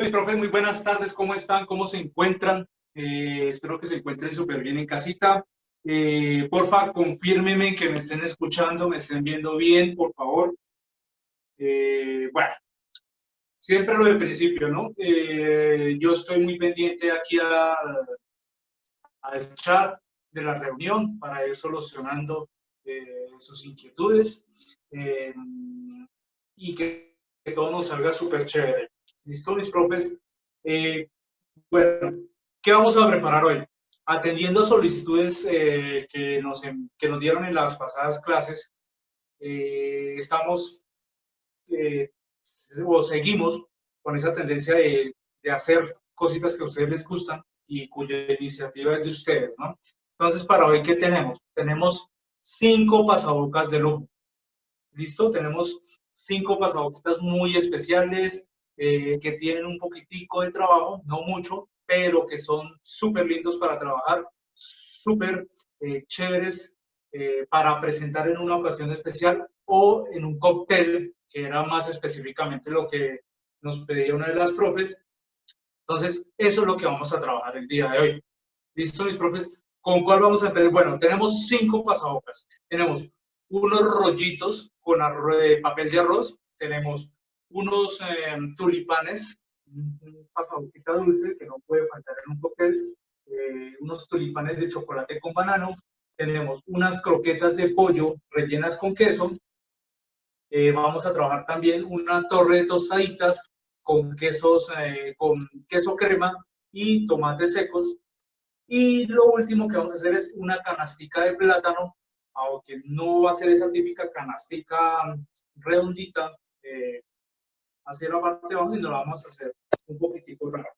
Mis profes, muy buenas tardes, ¿cómo están? ¿Cómo se encuentran? Espero que se encuentren súper bien en casita. Porfa, confírmeme que me estén escuchando, me estén viendo bien, por favor. Bueno, siempre lo del principio, ¿no? Yo estoy muy pendiente aquí al chat de la reunión para ir solucionando sus inquietudes y que todo nos salga súper chévere. ¿Listo, mis profes? Bueno, ¿qué vamos a preparar hoy? Atendiendo solicitudes que nos dieron en las pasadas clases, estamos o seguimos con esa tendencia de hacer cositas que a ustedes les gustan y cuya iniciativa es de ustedes, ¿no? Entonces, para hoy, ¿qué tenemos? Tenemos 5 pasabocas de lujo. ¿Listo? Tenemos 5 pasabocas muy especiales que tienen un poquitico de trabajo, no mucho, pero que son súper lindos para trabajar, súper chéveres para presentar en una ocasión especial o en un cóctel, que era más específicamente lo que nos pedía una de las profes. Entonces, eso es lo que vamos a trabajar el día de hoy. ¿Listo, mis profes? ¿Con cuál vamos a empezar? Bueno, tenemos 5 pasabocas. Tenemos unos rollitos con papel de arroz. Tenemos unos tulipanes, un pasaboquita dulce que no puede faltar en un cóctel. Unos tulipanes de chocolate con banano. Tenemos unas croquetas de pollo rellenas con queso. Vamos a trabajar también una torre de tostaditas con con queso crema y tomates secos. Y lo último que vamos a hacer es una canastica de plátano, aunque no va a ser esa típica canastica redondita, hacia la parte de abajo, sino la vamos a hacer un poquitico rara.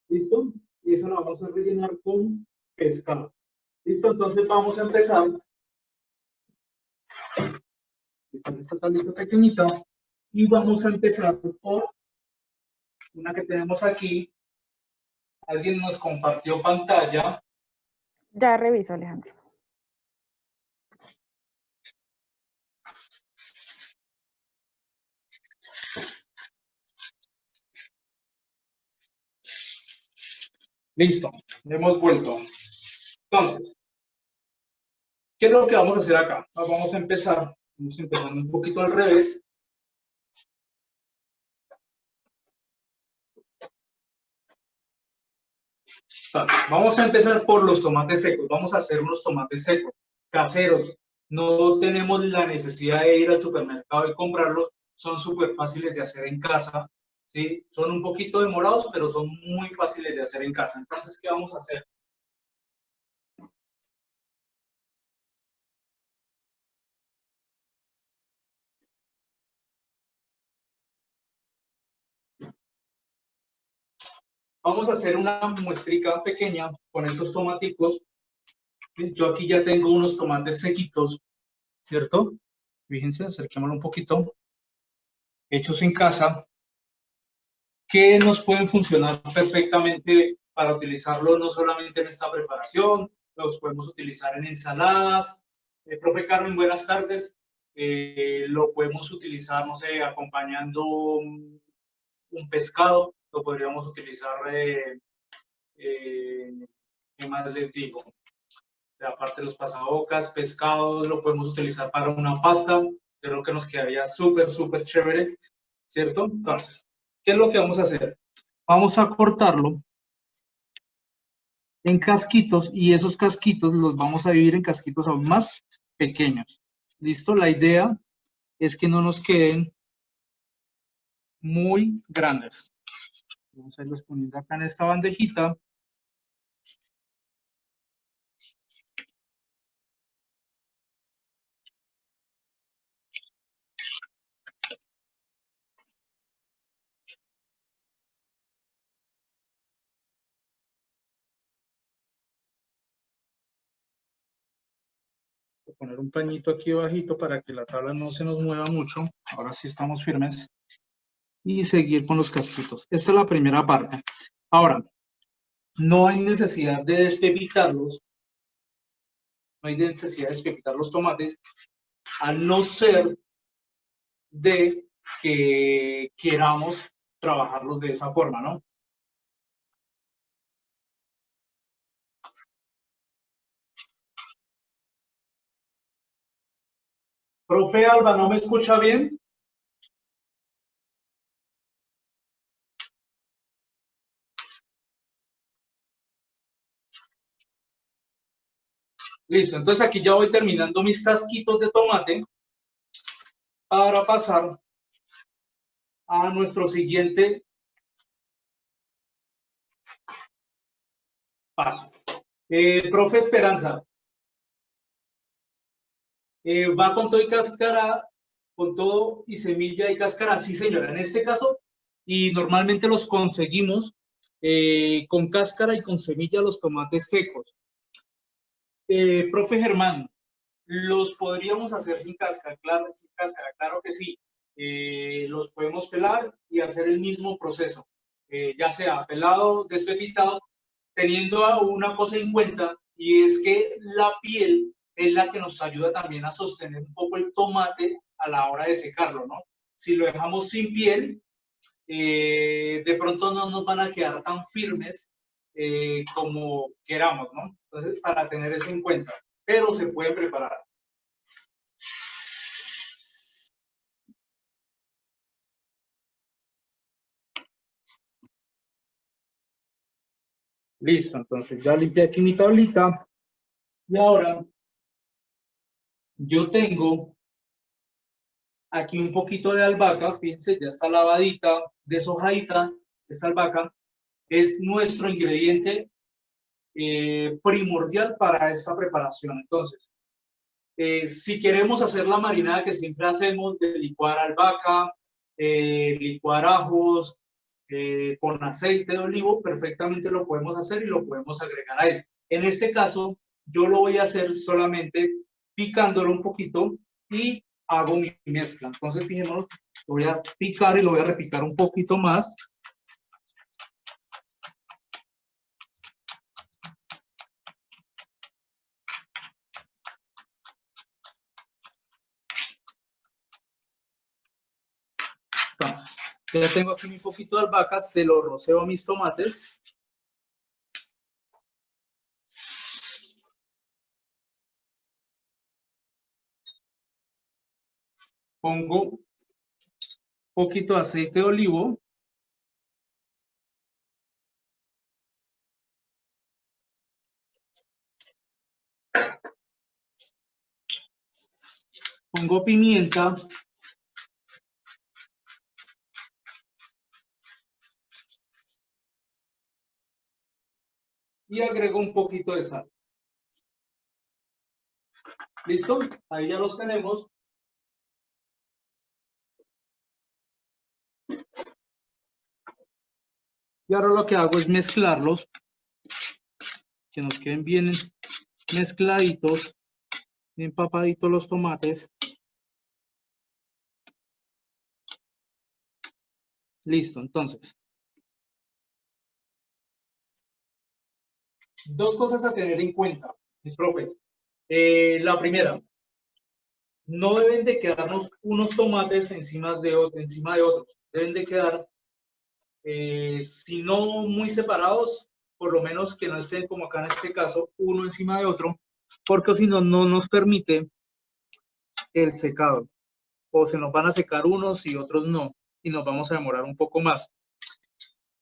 ¿Listo? Y eso lo vamos a rellenar con pescado. ¿Listo? Entonces vamos a empezar. Esta tablita pequeñita. Y vamos a empezar por una que tenemos aquí. Alguien nos compartió pantalla. Ya reviso, Alejandro. Listo, hemos vuelto. Entonces, ¿qué es lo que vamos a hacer acá? Vamos a empezar un poquito al revés. Vamos a empezar por los tomates secos. Vamos a hacer unos tomates secos, caseros. No tenemos la necesidad de ir al supermercado y comprarlos. Son súper fáciles de hacer en casa. ¿Sí? Son un poquito demorados, pero son muy fáciles de hacer en casa. Entonces, ¿qué vamos a hacer? Vamos a hacer una muestrica pequeña con estos tomaticos. Yo aquí ya tengo unos tomates sequitos, ¿cierto? Fíjense, acerquémoslo un poquito. Hechos en casa, que nos pueden funcionar perfectamente para utilizarlo no solamente en esta preparación, los podemos utilizar en ensaladas. Profe Carmen, buenas tardes. Lo podemos utilizar, no sé, acompañando un pescado, lo podríamos utilizar, ¿qué más les digo? Aparte de los pasabocas, pescados, lo podemos utilizar para una pasta, creo que nos quedaría súper, súper chévere, ¿cierto? Entonces, ¿qué es lo que vamos a hacer? Vamos a cortarlo en casquitos y esos casquitos los vamos a dividir en casquitos aún más pequeños. ¿Listo? La idea es que no nos queden muy grandes. Vamos a irlos poniendo acá en esta bandejita. Voy a poner un pañito aquí bajito para que la tabla no se nos mueva mucho. Ahora sí estamos firmes. Y seguir con los casquitos. Esta es la primera parte. Ahora, no hay necesidad de despepitarlos. No hay necesidad de despepitar los tomates, a no ser de que queramos trabajarlos de esa forma, ¿no? Profe Alba, ¿no me escucha bien? Listo, entonces aquí ya voy terminando mis casquitos de tomate para pasar a nuestro siguiente paso. Profe Esperanza, ¿va con todo y cáscara, con todo y semilla y cáscara? Sí, señora, en este caso, y normalmente los conseguimos con cáscara y con semilla los tomates secos. Profe Germán, ¿los podríamos hacer sin cáscara, claro que sí. Los podemos pelar y hacer el mismo proceso, ya sea pelado, despepitado, teniendo una cosa en cuenta, y es que la piel es la que nos ayuda también a sostener un poco el tomate a la hora de secarlo, ¿no? Si lo dejamos sin piel, de pronto no nos van a quedar tan firmes como queramos, ¿no? Entonces, para tener eso en cuenta, pero se puede preparar. Listo, entonces ya limpié aquí mi tablita y ahora yo tengo aquí un poquito de albahaca, fíjense, ya está lavadita, deshojadita, esta albahaca es nuestro ingrediente primordial para esta preparación. Entonces, si queremos hacer la marinada que siempre hacemos de licuar albahaca, licuar ajos con aceite de olivo, perfectamente lo podemos hacer y lo podemos agregar a él. En este caso, yo lo voy a hacer solamente picándolo un poquito y hago mi mezcla. Entonces, fijémonos, lo voy a picar y lo voy a repicar un poquito más. Entonces, ya tengo aquí un poquito de albahaca, se lo roceo a mis tomates. Pongo un poquito de aceite de olivo. Pongo pimienta. Y agrego un poquito de sal. ¿Listo? Ahí ya los tenemos. Y ahora lo que hago es mezclarlos, que nos queden bien mezcladitos, bien papaditos los tomates. Listo, entonces. Dos cosas a tener en cuenta, mis profes. La primera, no deben de quedarnos unos tomates encima de otros. Deben de quedar, si no muy separados, por lo menos que no estén como acá en este caso, uno encima de otro, porque si no, no nos permite el secado. O se nos van a secar unos y otros no, y nos vamos a demorar un poco más.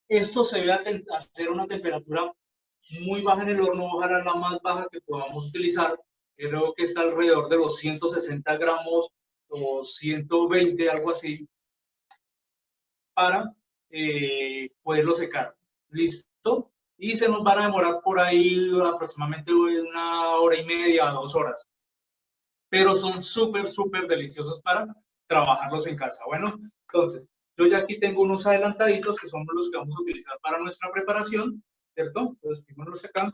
Esto se debe hacer una temperatura muy baja en el horno, ojalá la más baja que podamos utilizar. Creo que está alrededor de los 160 gramos o 120, algo así, para poderlo secar. ¿Listo? Y se nos van a demorar por ahí aproximadamente 1 hora y media, 2 horas. Pero son súper, súper deliciosos para trabajarlos en casa. Bueno, entonces, yo ya aquí tengo unos adelantaditos que son los que vamos a utilizar para nuestra preparación, ¿cierto? Entonces, fijémonos acá.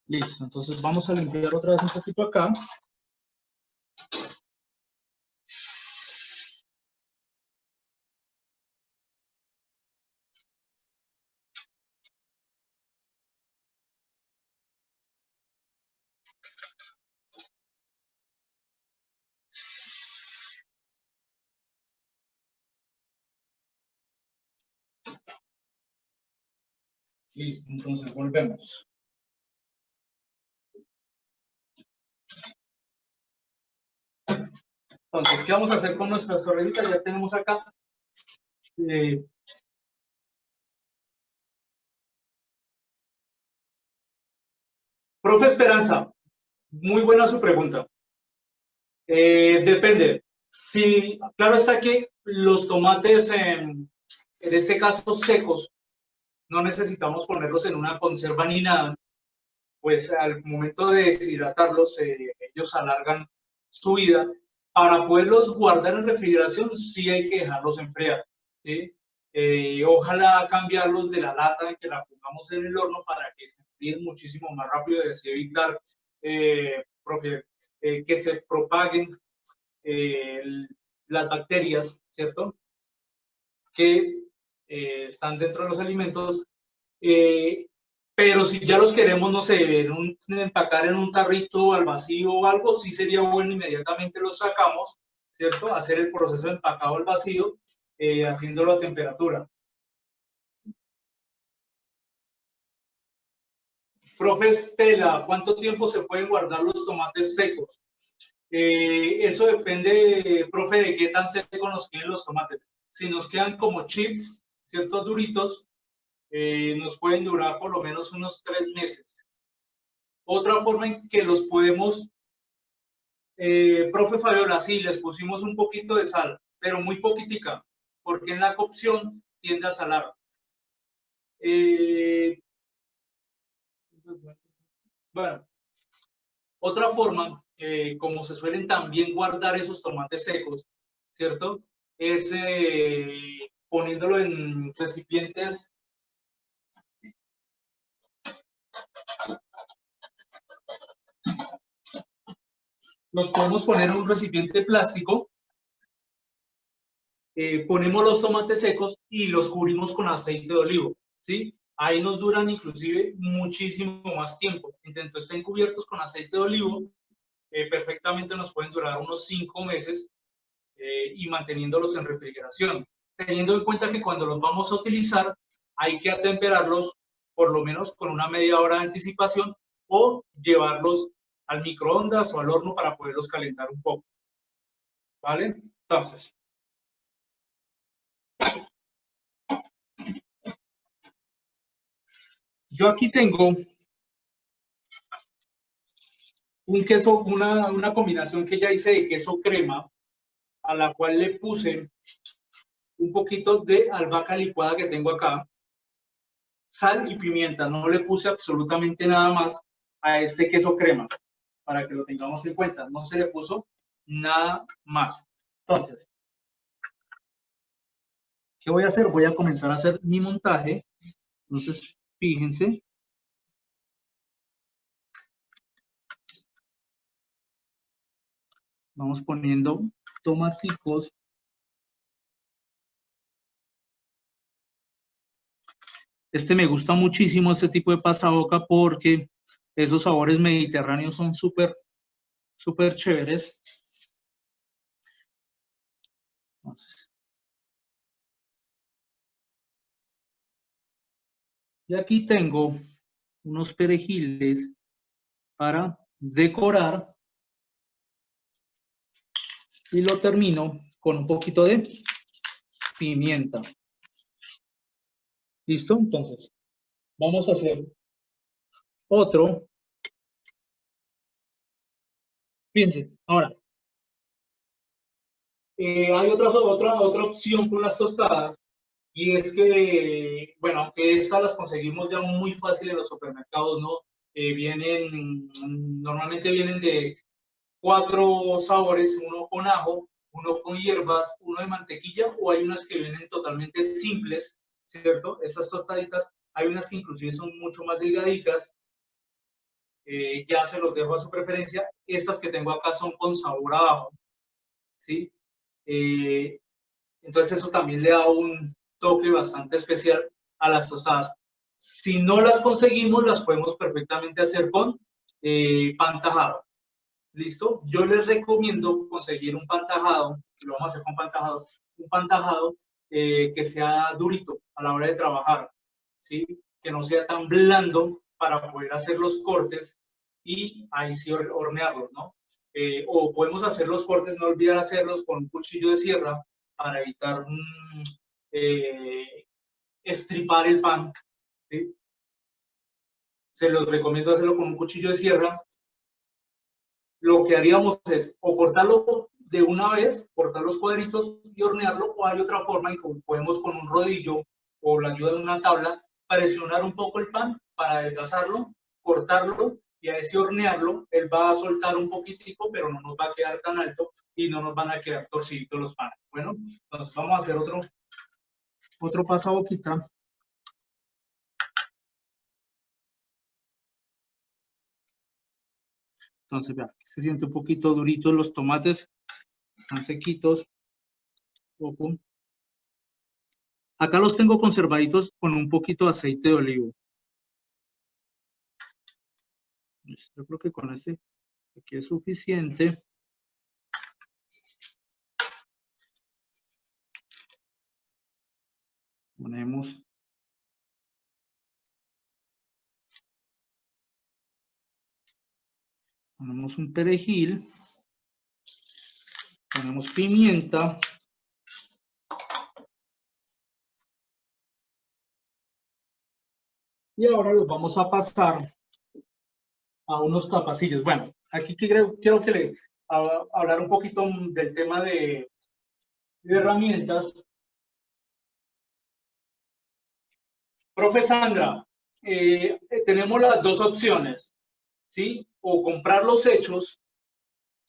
Listo, entonces vamos a limpiar otra vez un poquito acá. Listo, entonces volvemos. Entonces, ¿qué vamos a hacer con nuestras torreditas? Ya tenemos acá. Profe Esperanza, muy buena su pregunta. Depende. Si, claro está que los tomates, en este caso secos, no necesitamos ponerlos en una conserva ni nada, pues al momento de deshidratarlos, ellos alargan su vida. Para poderlos guardar en refrigeración, sí hay que dejarlos enfriar, ¿sí? Ojalá cambiarlos de la lata en que la pongamos en el horno para que se enfríen muchísimo más rápido y así evitar, profe, que se propaguen eh, las bacterias, ¿cierto? Que están dentro de los alimentos. Eh, pero si ya los queremos, no sé, empacar en un tarrito al vacío o algo, sí sería bueno inmediatamente los sacamos, ¿cierto? Hacer el proceso de empacado al vacío, haciéndolo a temperatura. Profe Estela, ¿cuánto tiempo se pueden guardar los tomates secos? Eso depende, profe, de qué tan secos nos queden los tomates. Si nos quedan como chips, ciertos duritos, nos pueden durar por lo menos unos 3 meses. Otra forma en que los podemos, profe Fabiola, sí, les pusimos un poquito de sal, pero muy poquitica, porque en la cocción tiende a salar. Bueno, otra forma, como se suelen también guardar esos tomates secos, ¿cierto? Es poniéndolo en recipientes. Los podemos poner en un recipiente plástico, ponemos los tomates secos y los cubrimos con aceite de olivo, ¿sí? Ahí nos duran inclusive muchísimo más tiempo. Entonces estén cubiertos con aceite de olivo, perfectamente nos pueden durar unos 5 meses y manteniéndolos en refrigeración. Teniendo en cuenta que cuando los vamos a utilizar hay que atemperarlos por lo menos con una media hora de anticipación o llevarlos al microondas o al horno para poderlos calentar un poco. ¿Vale? Entonces, yo aquí tengo un queso, una combinación que ya hice de queso crema, a la cual le puse un poquito de albahaca licuada que tengo acá, sal y pimienta. No le puse absolutamente nada más a este queso crema, para que lo tengamos en cuenta. No se le puso nada más. Entonces, ¿qué voy a hacer? Voy a comenzar a hacer mi montaje. Entonces, fíjense. Vamos poniendo tomaticos. Me gusta muchísimo este tipo de pasaboca porque esos sabores mediterráneos son súper, súper chéveres. Entonces, y aquí tengo unos perejiles para decorar y lo termino con un poquito de pimienta. ¿Listo? Entonces, vamos a hacer otro. Fíjense, ahora, hay otra opción con las tostadas y es que, bueno, aunque estas las conseguimos ya muy fácil en los supermercados, ¿no? Normalmente vienen de 4 sabores, uno con ajo, uno con hierbas, uno de mantequilla, o hay unas que vienen totalmente simples, ¿cierto? Estas tostaditas, hay unas que inclusive son mucho más delgaditas, ya se los dejo a su preferencia. Estas que tengo acá son con sabor a ajo, ¿sí? Entonces eso también le da un toque bastante especial a las tostadas. Si no las conseguimos, las podemos perfectamente hacer con pan tajado. ¿Listo? Yo les recomiendo conseguir un pan tajado, lo vamos a hacer con pan tajado, un pan tajado que sea durito a la hora de trabajar, ¿sí? que no sea tan blando para poder hacer los cortes y ahí sí hornearlos, ¿no? O podemos hacer los cortes, no olvidar hacerlos con un cuchillo de sierra para evitar estripar el pan, ¿sí? Se los recomiendo hacerlo con un cuchillo de sierra. Lo que haríamos es o cortarlo de una vez, cortar los cuadritos y hornearlo, o hay otra forma en que podemos con un rodillo o la ayuda de una tabla presionar un poco el pan para adelgazarlo, cortarlo y a ese hornearlo, él va a soltar un poquitico, pero no nos va a quedar tan alto y no nos van a quedar torciditos los panes. Bueno, entonces vamos a hacer otro pasaboquita. Entonces, vean, se siente un poquito durito los tomates, están sequitos. Poco. Acá los tengo conservaditos con un poquito de aceite de olivo. Yo creo que con este aquí es suficiente. Ponemos un perejil, ponemos pimienta. Y ahora los vamos a pasar a unos capacillos. Bueno, aquí quiero que le hablar un poquito del tema de herramientas. Profe Sandra, tenemos las dos opciones, ¿sí? O comprar los hechos,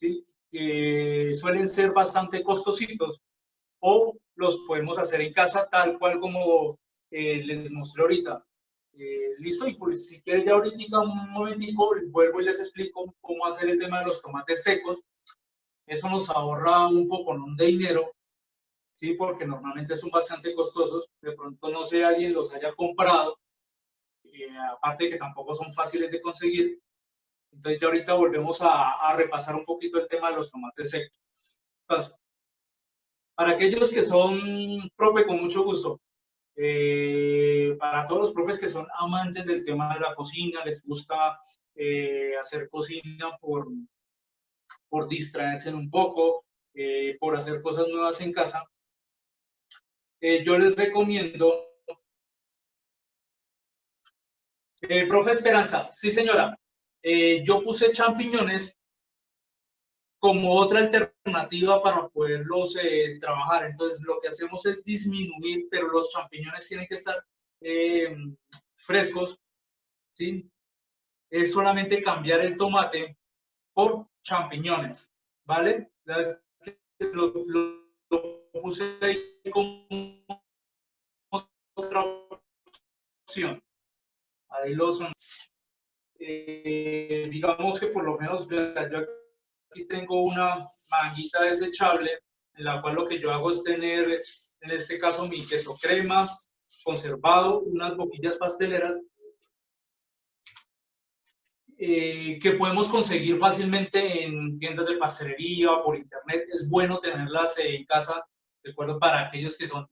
¿sí? Que suelen ser bastante costositos, o los podemos hacer en casa tal cual como les mostré ahorita. Listo, y pues si quieres ya ahorita un momentico, vuelvo y les explico cómo hacer el tema de los tomates secos. Eso nos ahorra un poco, ¿no?, de dinero, ¿sí? Porque normalmente son bastante costosos. De pronto no sé, alguien los haya comprado, aparte de que tampoco son fáciles de conseguir. Entonces ya ahorita volvemos a repasar un poquito el tema de los tomates secos. Entonces, para aquellos que son, profe, con mucho gusto, para todos los profes que son amantes del tema de la cocina, les gusta hacer cocina por distraerse un poco, por hacer cosas nuevas en casa, yo les recomiendo, profe Esperanza, sí señora, yo puse champiñones como otra alternativa para poderlos trabajar. Entonces, lo que hacemos es disminuir, pero los champiñones tienen que estar frescos, ¿sí? Es solamente cambiar el tomate por champiñones, ¿vale? Lo puse ahí como otra opción. Ahí lo son. Digamos que por lo menos yo aquí tengo una manguita desechable en la cual lo que yo hago es tener, en este caso, mi queso crema conservado, unas boquillas pasteleras que podemos conseguir fácilmente en tiendas de pastelería o por internet. Es bueno tenerlas en casa, recuerdo, para aquellos que son,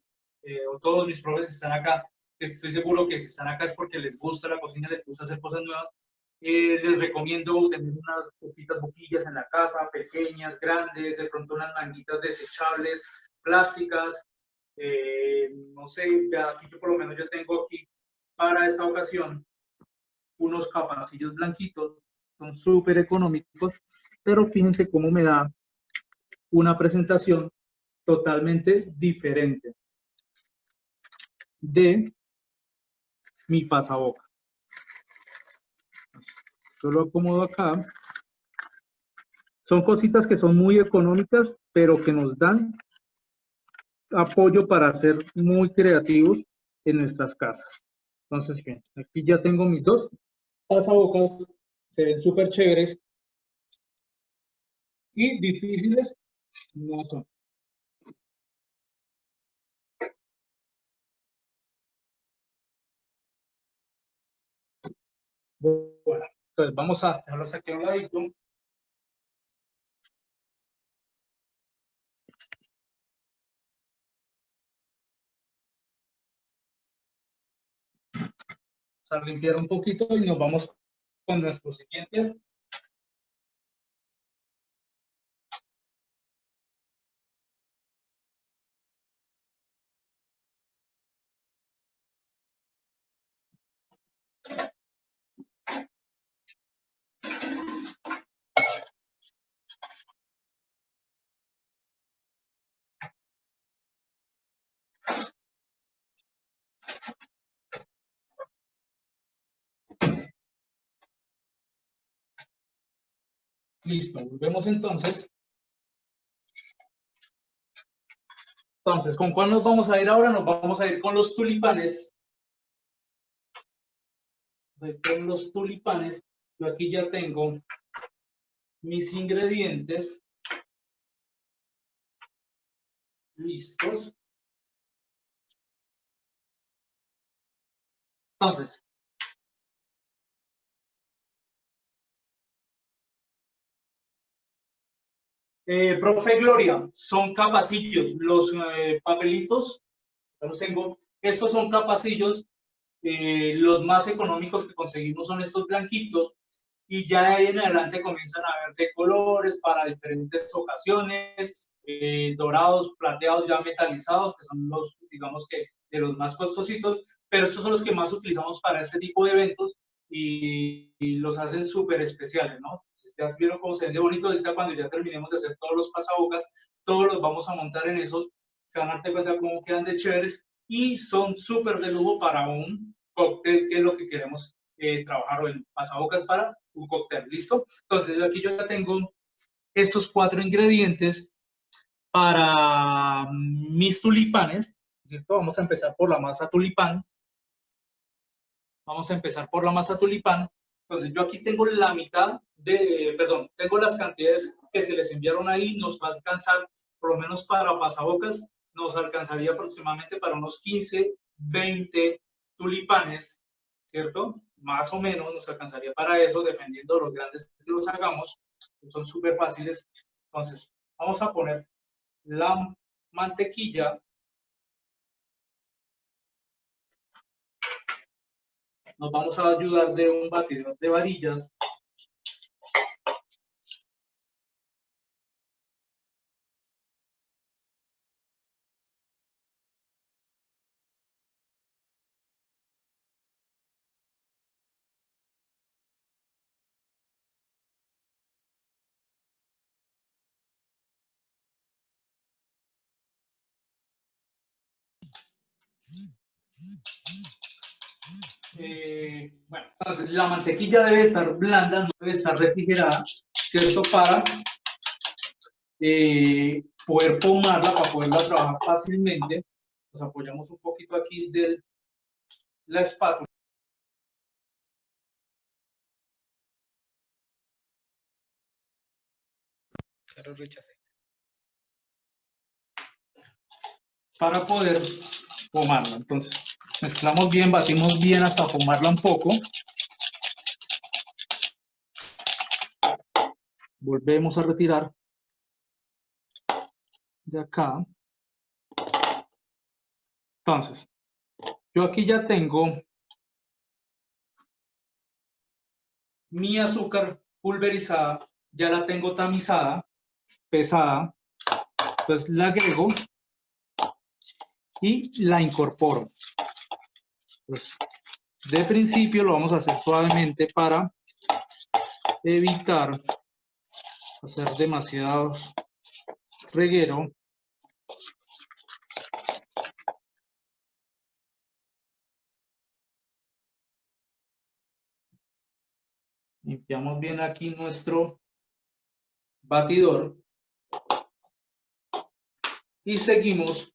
o todos mis profes que están acá, que estoy seguro que si están acá es porque les gusta la cocina, les gusta hacer cosas nuevas. Les recomiendo tener unas poquitas boquillas en la casa, pequeñas, grandes, de pronto unas manguitas desechables, plásticas. No sé, aquí yo por lo menos yo tengo aquí para esta ocasión unos capacillos blanquitos, son súper económicos, pero fíjense cómo me da una presentación totalmente diferente de mi pasaboca. Yo lo acomodo acá. Son cositas que son muy económicas, pero que nos dan apoyo para ser muy creativos en nuestras casas. Entonces, bien, aquí ya tengo mis dos pasabocas, se ven súper chéveres y difíciles no son. Bueno, entonces vamos a dejarlos aquí a un ladito. a limpiar un poquito y nos vamos con nuestro siguiente. Listo, volvemos entonces. Entonces, ¿con cuál nos vamos a ir ahora? Nos vamos a ir con los tulipanes. Con los tulipanes. Yo aquí ya tengo mis ingredientes listos. Entonces, profe Gloria, son capacillos. Los papelitos, ya los tengo. Estos son capacillos. Los más económicos que conseguimos son estos blanquitos. Y ya de ahí en adelante comienzan a ver de colores para diferentes ocasiones, dorados, plateados, ya metalizados, que son los, digamos que, de los más costositos, pero estos son los que más utilizamos para este tipo de eventos y los hacen súper especiales, ¿no? Ya vieron cómo se ven de bonito. Ahorita cuando ya terminemos de hacer todos los pasabocas, todos los vamos a montar en esos, se van a dar cuenta cómo quedan de chéveres y son súper de lujo para un cóctel, que es lo que queremos trabajar, o el pasabocas para un cóctel. ¿Listo? Entonces aquí yo ya tengo estos 4 ingredientes para mis tulipanes. ¿Cierto? Vamos a empezar por la masa tulipán. Vamos a empezar por la masa tulipán. Entonces yo aquí tengo la mitad de, perdón, tengo las cantidades que se les enviaron ahí. Nos va a alcanzar, por lo menos para pasabocas, nos alcanzaría aproximadamente para unos 15, 20 tulipanes, ¿cierto? Más o menos nos alcanzaría para eso, dependiendo de los grandes que los hagamos. Son súper fáciles. Entonces, vamos a poner la mantequilla. Nos vamos a ayudar de un batidor de varillas. Bueno, entonces la mantequilla debe estar blanda, no debe estar refrigerada, ¿cierto? Para poder pomarla, para poderla trabajar fácilmente. Nos apoyamos un poquito aquí de la espátula. Pero rechacé. Para poder pomarla. Entonces, mezclamos bien, batimos bien hasta pomarla un poco. Volvemos a retirar de acá. Entonces, yo aquí ya tengo mi azúcar pulverizada, ya la tengo tamizada, pesada. Entonces la agrego y la incorporo. Pues, de principio lo vamos a hacer suavemente para evitar hacer demasiado reguero. Limpiamos bien aquí nuestro batidor y seguimos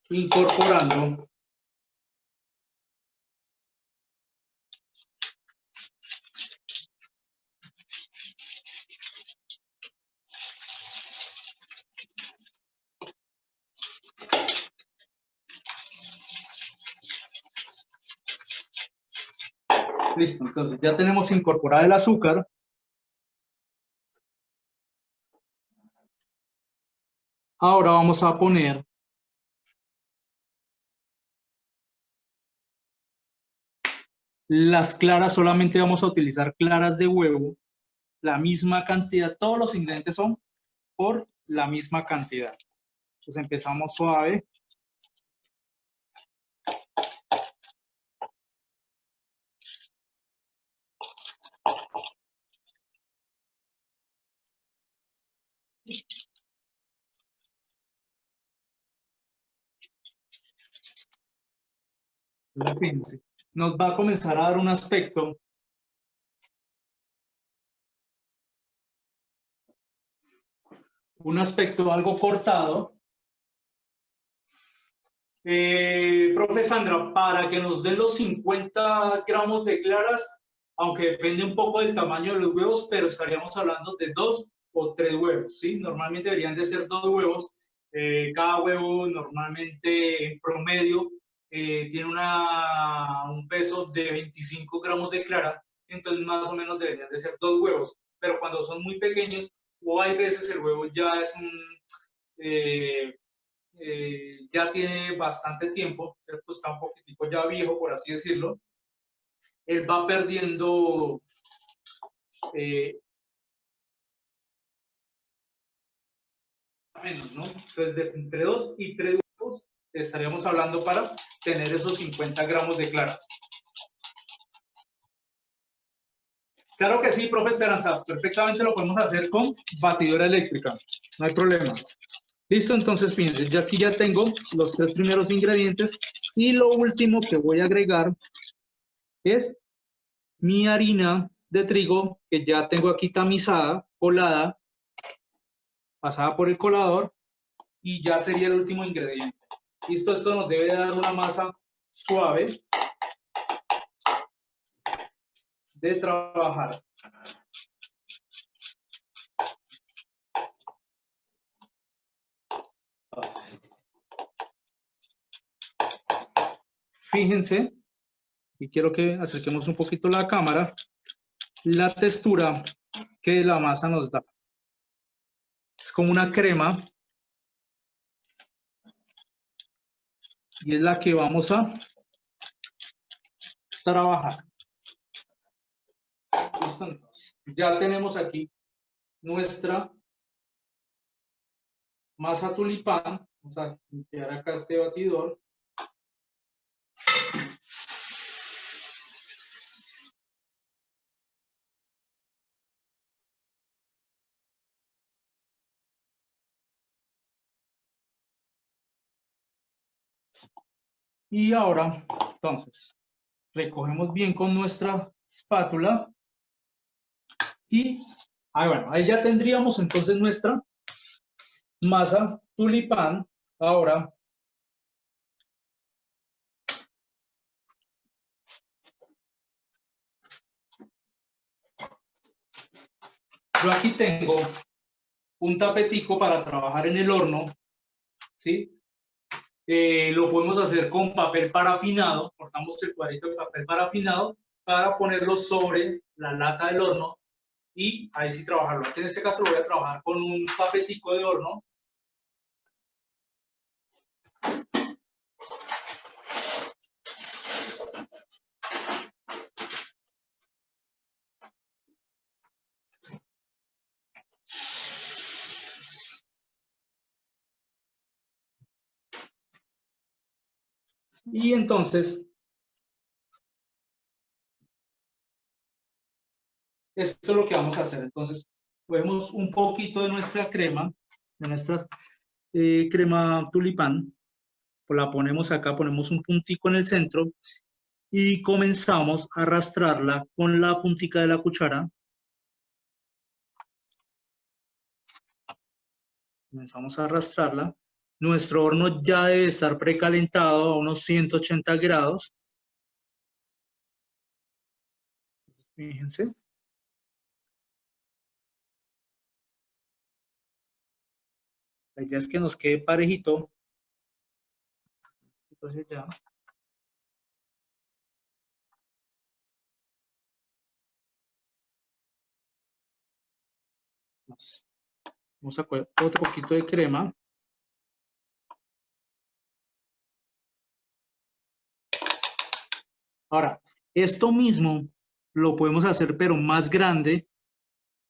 incorporando listo. Entonces ya tenemos incorporado el azúcar. Ahora vamos a poner Las claras solamente vamos a utilizar claras de huevo, la misma cantidad, todos los ingredientes son por la misma cantidad. Entonces empezamos suave. Fíjense, nos va a comenzar a dar un aspecto algo cortado. Profe Sandra, para que nos den los 50 gramos de claras, aunque depende un poco del tamaño de los huevos, pero estaríamos hablando de 2 o 3 huevos, ¿sí? Normalmente deberían de ser 2 huevos. Cada huevo normalmente en promedio tiene un peso de 25 gramos de clara, entonces más o menos deberían de ser 2 huevos. Pero cuando son muy pequeños, o hay veces el huevo ya es eh, ya tiene bastante tiempo, ¿cierto? Está un poquitico ya viejo, por así decirlo, él va perdiendo eh, menos, ¿no? Entonces, entre 2 y 3 huevos estaríamos hablando para tener esos 50 gramos de clara. Claro que sí, profe Esperanza, perfectamente lo podemos hacer con batidora eléctrica, no hay problema. Listo, entonces fíjense, yo aquí ya tengo los 3 primeros ingredientes y lo último que voy a agregar es mi harina de trigo que ya tengo aquí tamizada, colada, pasada por el colador y ya sería el último ingrediente. Listo, esto nos debe dar una masa suave de trabajar. Fíjense, y quiero que acerquemos un poquito la cámara, la textura que la masa nos da. Es como una crema y es la que vamos a trabajar. Listo, entonces, ya tenemos aquí nuestra masa tulipán. Vamos a limpiar acá este batidor. Y ahora, entonces, recogemos bien con nuestra espátula y bueno, ahí ya tendríamos entonces nuestra masa tulipán. Ahora, yo aquí tengo un tapetico para trabajar en el horno, ¿sí? Lo podemos hacer con papel parafinado, cortamos el cuadrito de papel parafinado para ponerlo sobre la lata del horno y ahí sí trabajarlo. Aquí en este caso lo voy a trabajar con un tapetico de horno. Y entonces, esto es lo que vamos a hacer. Entonces, cogemos un poquito de nuestra crema, de nuestra crema tulipán, pues la ponemos acá, ponemos un puntico en el centro y comenzamos a arrastrarla con la puntica de la cuchara. Comenzamos a arrastrarla. Nuestro horno ya debe estar precalentado a unos 180 grados. Fíjense. La idea es que nos quede parejito. Entonces ya. Vamos a coger otro poquito de crema. Ahora, Esto mismo lo podemos hacer pero más grande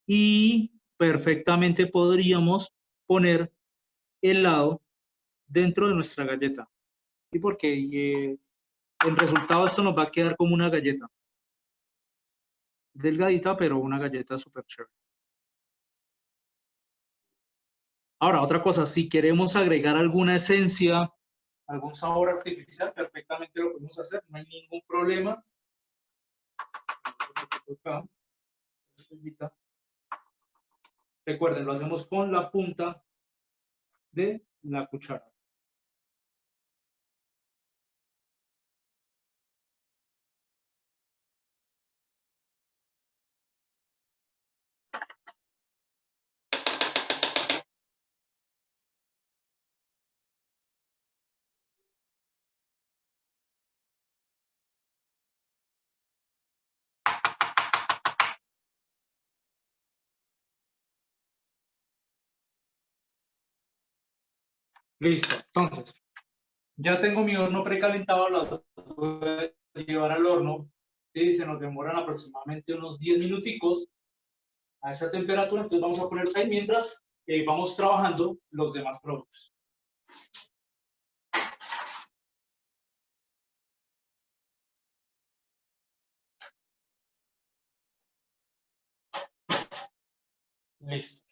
y perfectamente podríamos poner helado dentro de nuestra galleta. ¿Y porque el resultado esto nos va a quedar como una galleta. Delgadita, pero una galleta súper chévere. Ahora, otra cosa, si queremos agregar alguna esencia, algún sabor artificial, perfectamente lo podemos hacer, no hay ningún problema. Recuerden, lo hacemos con la punta de la cuchara. Listo, entonces, ya tengo mi horno precalentado, lo voy a llevar al horno y se nos demoran aproximadamente unos 10 minuticos a esa temperatura, entonces vamos a ponerlos ahí mientras vamos trabajando los demás productos. Listo.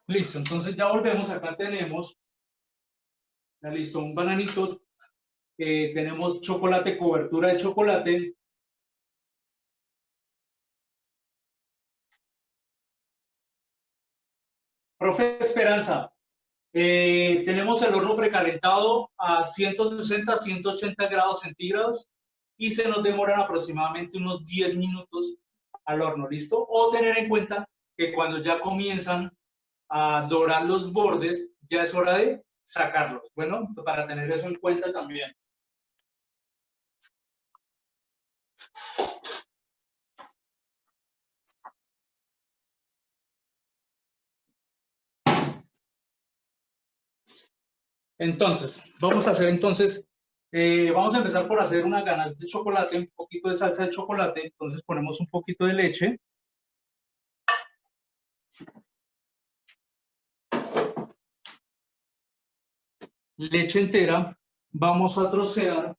Listo, entonces ya volvemos, acá tenemos, ya listo, un bananito, tenemos chocolate, cobertura de chocolate. Profe Esperanza, tenemos el horno precalentado a 160, 180 grados centígrados y se nos demoran aproximadamente unos 10 minutos al horno, ¿listo? O tener en cuenta que cuando ya comienzan a dorar los bordes, ya es hora de sacarlos. Bueno, para tener eso en cuenta también. Entonces, vamos a hacer entonces, vamos a empezar por hacer una ganache de chocolate, un poquito de salsa de chocolate. Entonces ponemos un poquito de leche. Leche entera. Vamos a trocear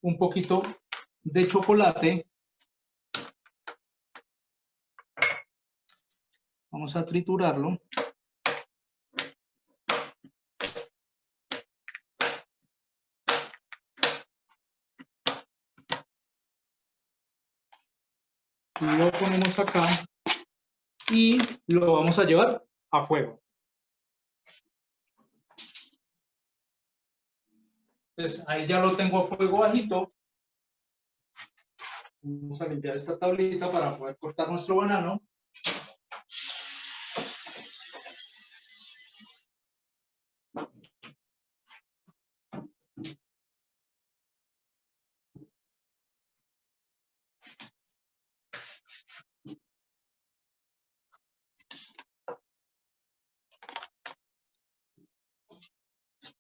un poquito de chocolate. Vamos a triturarlo. Lo ponemos acá y lo vamos a llevar a fuego. Entonces ahí ya lo tengo a fuego bajito. Vamos a limpiar esta tablita para poder cortar nuestro banano.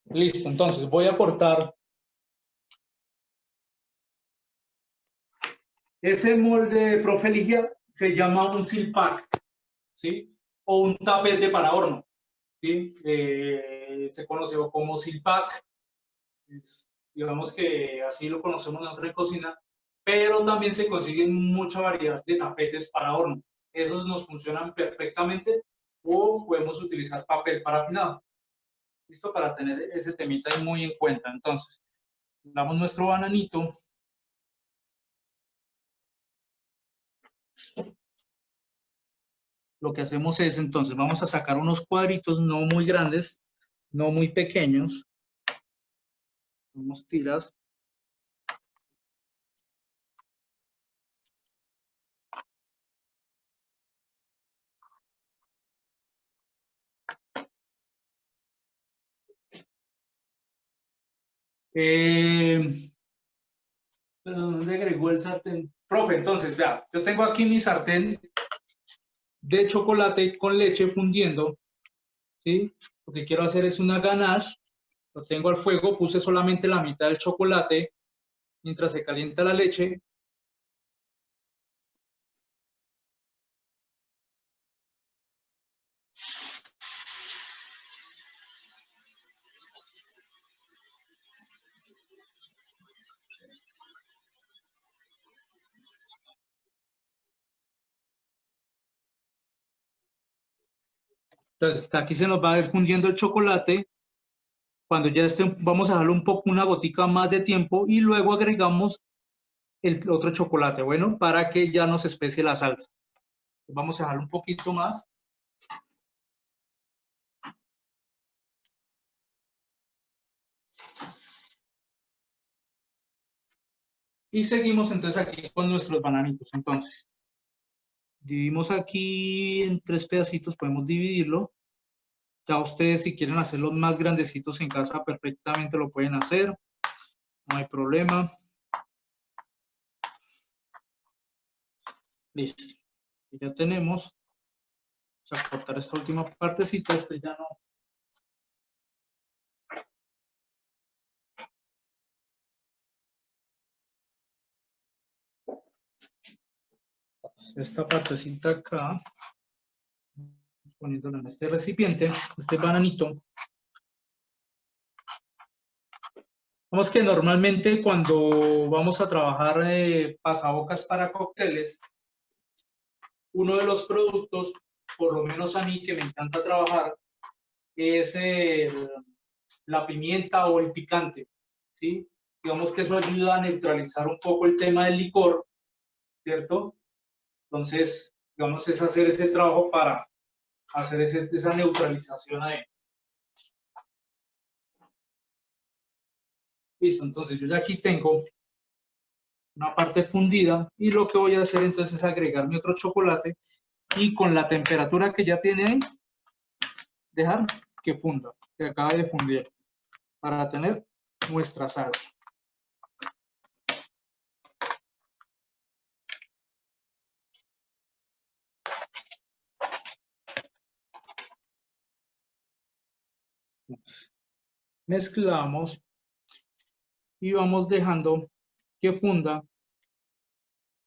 Listo, entonces voy a cortar ese molde, profe Ligia, se llama un silpack, ¿sí? O un tapete para horno, ¿sí? Se conoce como silpack, digamos que así lo conocemos nosotros en cocina, pero también se consiguen mucha variedad de tapetes para horno. Esos nos funcionan perfectamente o podemos utilizar papel parafinado. ¿Listo? Para tener ese temita ahí muy en cuenta. Entonces, damos nuestro bananito. Lo que hacemos es, entonces, vamos a sacar unos cuadritos no muy grandes, no muy pequeños. Unos tiras. ¿Dónde agregó el sartén? Profe, entonces, vea, yo tengo aquí mi sartén de chocolate con leche fundiendo, ¿sí? Lo que quiero hacer es una ganache, lo tengo al fuego, puse solamente la mitad del chocolate, mientras se calienta la leche. Entonces, aquí se nos va a ir fundiendo el chocolate. Cuando ya esté, vamos a darle un poco, una gotica más de tiempo y luego agregamos el otro chocolate, bueno, para que ya nos especie la salsa. Vamos a dejarlo un poquito más. Y seguimos entonces aquí con nuestros bananitos. Entonces, dividimos aquí en 3 pedacitos, podemos dividirlo. Ya ustedes si quieren hacerlos más grandecitos en casa perfectamente lo pueden hacer, no hay problema. Listo. Y ya tenemos. Vamos a cortar esta última partecita, este ya no. Esta partecita acá, poniéndola en este recipiente, este bananito. Vamos que normalmente cuando vamos a trabajar pasabocas para cócteles, uno de los productos, por lo menos a mí que me encanta trabajar, es la pimienta o el picante, ¿sí? Digamos que eso ayuda a neutralizar un poco el tema del licor, ¿cierto? Entonces, digamos, es hacer ese trabajo para hacer esa neutralización ahí. Listo, entonces yo ya aquí tengo una parte fundida y lo que voy a hacer entonces es agregar mi otro chocolate y con la temperatura que ya tiene ahí, dejar que funda, que acabe de fundir para tener nuestra salsa. Mezclamos y vamos dejando que funda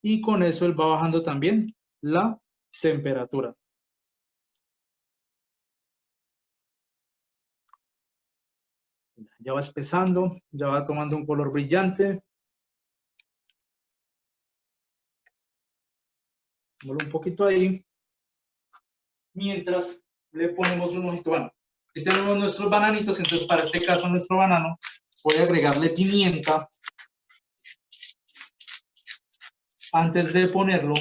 y con eso él va bajando también la temperatura. Ya va espesando, ya va tomando un color brillante. Pongo un poquito ahí. Mientras le ponemos un ojito. Bueno, aquí tenemos nuestros bananitos, entonces para este caso nuestro banano voy a agregarle pimienta antes de ponerlo,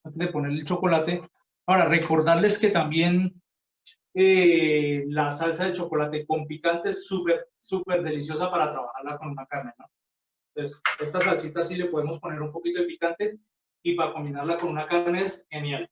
antes de ponerle el chocolate. Ahora, recordarles que también la salsa de chocolate con picante es súper, súper deliciosa para trabajarla con una carne, ¿no? Entonces, esta salsita sí le podemos poner un poquito de picante y para combinarla con una carne es genial.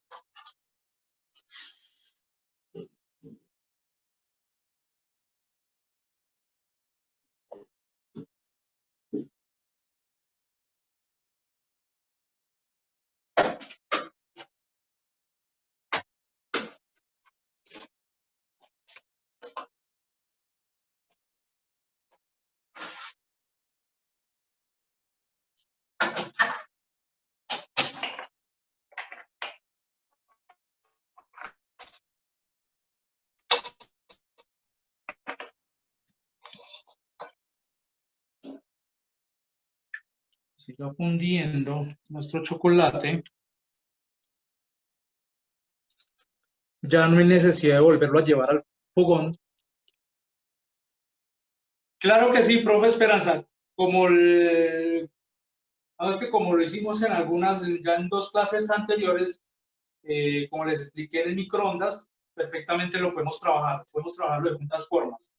Siga fundiendo nuestro chocolate. Ya no hay necesidad de volverlo a llevar al fogón. Claro que sí, profe Esperanza. Como lo hicimos en algunas, ya en 2 clases anteriores, como les expliqué en el microondas, perfectamente lo podemos trabajar. Podemos trabajarlo de juntas formas.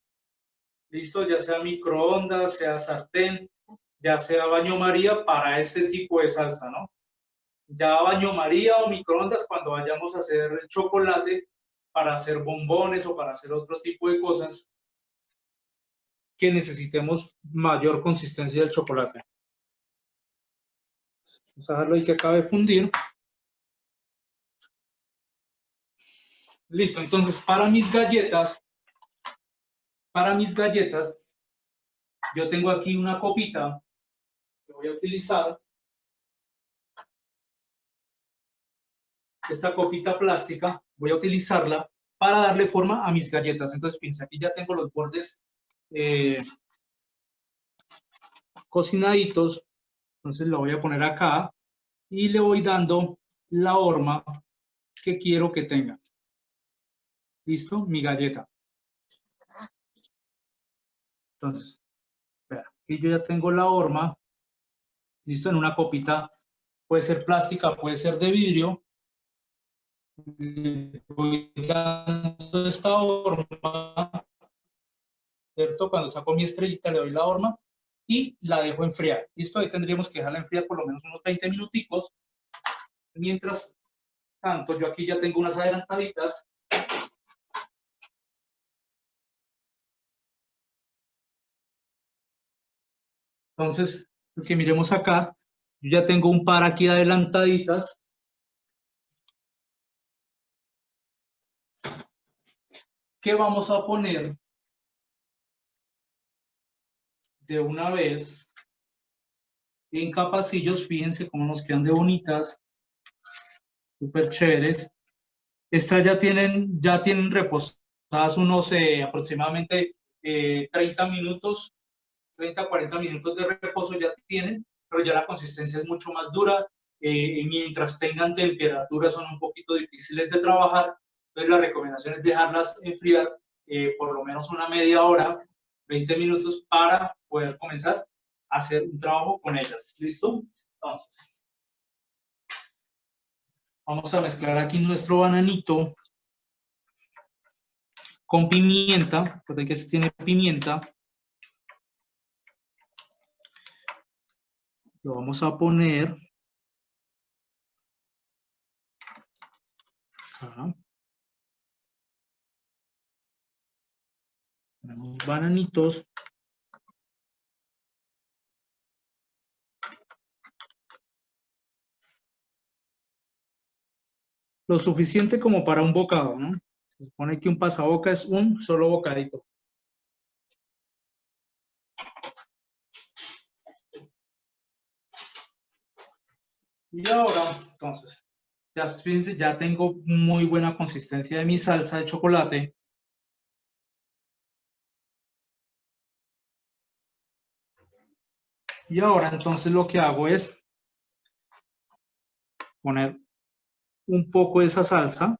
Listo, ya sea microondas, sea sartén, ya sea baño María para este tipo de salsa, ¿no? Ya baño María o microondas cuando vayamos a hacer chocolate para hacer bombones o para hacer otro tipo de cosas que necesitemos mayor consistencia del chocolate. Vamos a dejarlo ahí que acabe de fundir. Listo, entonces para mis galletas, yo tengo aquí una copita que voy a utilizar. Esta copita plástica, voy a utilizarla para darle forma a mis galletas. Entonces, fíjense, aquí ya tengo los bordes cocinaditos. Entonces, lo voy a poner acá y le voy dando la forma que quiero que tenga. ¿Listo? Mi galleta. Entonces, aquí yo ya tengo la horma. ¿Listo? En una copita. Puede ser plástica, puede ser de vidrio. Voy dando esta horma, ¿cierto? Cuando saco mi estrellita le doy la horma y la dejo enfriar. ¿Listo? Ahí tendríamos que dejarla enfriar por lo menos unos 20 minuticos. Mientras tanto, yo aquí ya tengo unas adelantaditas. Entonces, lo que miremos acá, yo ya tengo un par aquí adelantaditas. Que vamos a poner de una vez en capacillos. Fíjense cómo nos quedan de bonitas, súper chéveres. Estas ya tienen reposadas unos aproximadamente 30 minutos, 30, 40 minutos de reposo ya tienen, pero ya la consistencia es mucho más dura. Mientras tengan temperatura son un poquito difíciles de trabajar, entonces la recomendación es dejarlas enfriar por lo menos una media hora, 20 minutos para poder comenzar a hacer un trabajo con ellas. ¿Listo? Entonces, vamos a mezclar aquí nuestro bananito con pimienta. Recuerden que este tiene pimienta. Lo vamos a poner acá. Ponemos bananitos. Lo suficiente como para un bocado, ¿no? Se supone que un pasaboca es un solo bocadito. Y ahora, entonces, ya, fíjense, ya tengo muy buena consistencia de mi salsa de chocolate. Y ahora, entonces, lo que hago es poner un poco de esa salsa.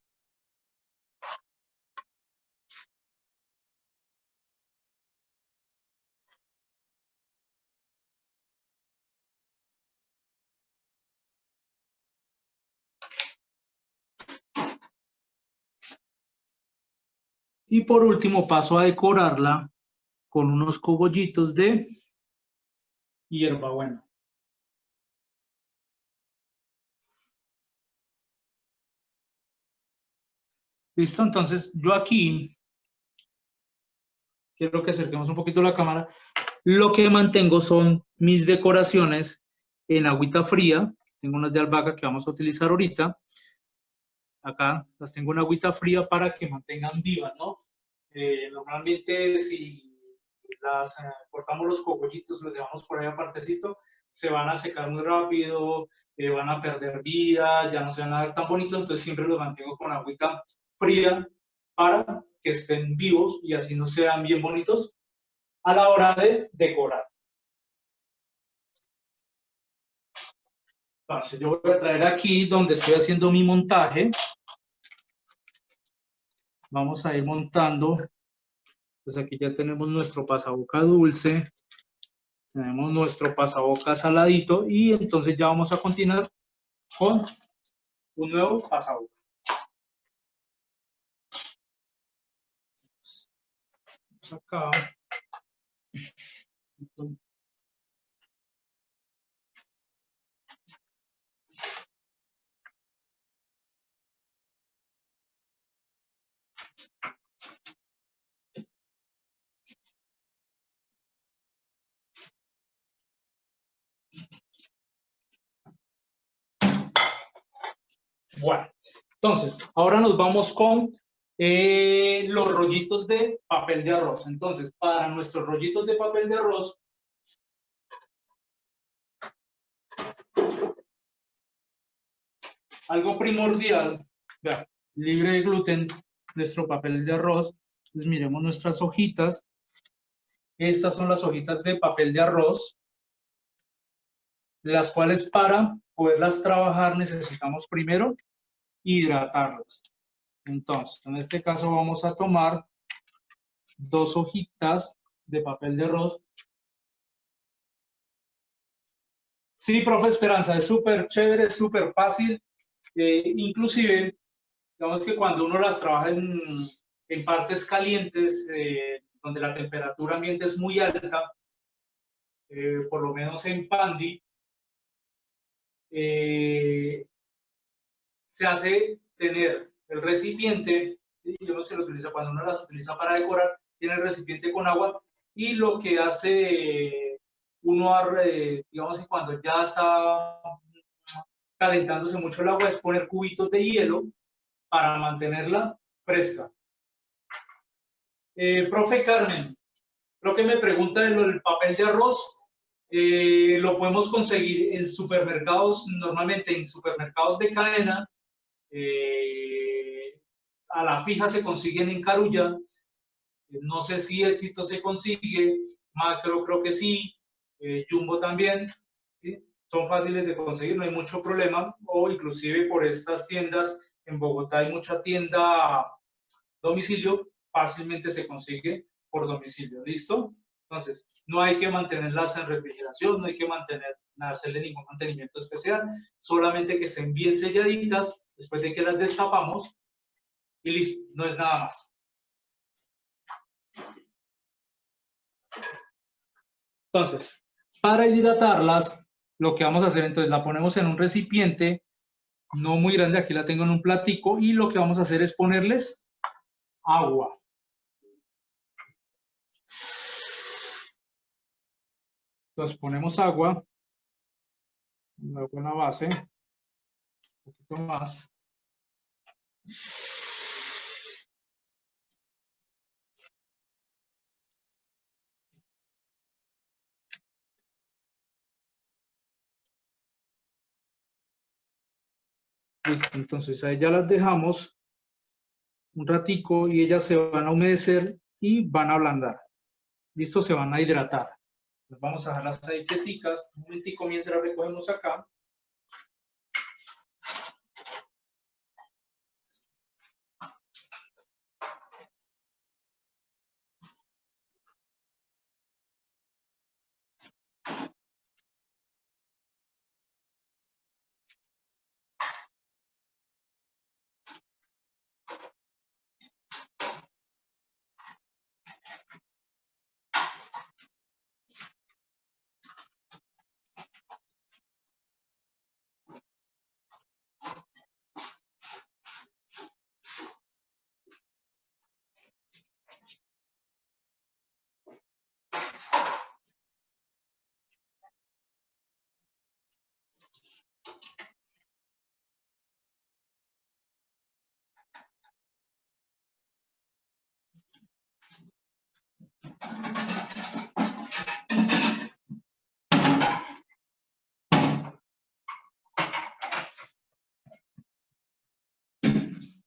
Y por último, paso a decorarla con unos cogollitos de hierbabuena. ¿Listo? Entonces, yo aquí quiero que acerquemos un poquito la cámara. Lo que mantengo son mis decoraciones en agüita fría. Tengo unas de albahaca que vamos a utilizar ahorita. Acá las tengo en agüita fría para que mantengan vivas, ¿no? Normalmente si cortamos los cogollitos, los dejamos por ahí apartecito, se van a secar muy rápido, van a perder vida, ya no se van a ver tan bonitos, entonces siempre los mantengo con agüita fría para que estén vivos y así no sean bien bonitos a la hora de decorar. Entonces, yo voy a traer aquí donde estoy haciendo mi montaje. Vamos a ir montando. Pues aquí ya tenemos nuestro pasaboca dulce. Tenemos nuestro pasaboca saladito. Y entonces ya vamos a continuar con un nuevo pasaboca. Acá. Bueno, entonces, ahora nos vamos con los rollitos de papel de arroz. Entonces, para nuestros rollitos de papel de arroz, algo primordial, vea, libre de gluten, nuestro papel de arroz. Entonces, miremos nuestras hojitas. Estas son las hojitas de papel de arroz, las cuales para poderlas trabajar necesitamos primero hidratarlas. Entonces, en este caso vamos a tomar 2 hojitas de papel de arroz. Sí, profe Esperanza, es súper chévere, es súper fácil. Inclusive, digamos que cuando uno las trabaja en partes calientes, donde la temperatura ambiente es muy alta, por lo menos en Pandi, se hace tener el recipiente, y yo no se lo utiliza cuando uno las utiliza para decorar, tiene el recipiente con agua, y lo que hace uno, digamos que cuando ya está calentándose mucho el agua, es poner cubitos de hielo para mantenerla fresca. Profe Carmen, lo que me pregunta del papel de arroz, lo podemos conseguir en supermercados, normalmente en supermercados de cadena, a la fija se consiguen en Carulla, no sé si Éxito se consigue, Macro creo que sí, Jumbo también, ¿sí? Son fáciles de conseguir, no hay mucho problema, o inclusive por estas tiendas, en Bogotá hay mucha tienda a domicilio, fácilmente se consigue por domicilio, ¿listo? Entonces, no hay que mantenerlas en refrigeración, no hay que hacerle ningún mantenimiento especial, solamente que estén bien selladitas después de que las destapamos y listo, no es nada más. Entonces, para hidratarlas, lo que vamos a hacer, entonces la ponemos en un recipiente, no muy grande, aquí la tengo en un platico, y lo que vamos a hacer es ponerles agua. Entonces ponemos agua en la base, un poquito más. Listo, entonces ahí ya las dejamos un ratico y ellas se van a humedecer y van a ablandar. Listo, se van a hidratar. Pues vamos a dejarlas ahí quieticas un momentico mientras recogemos acá.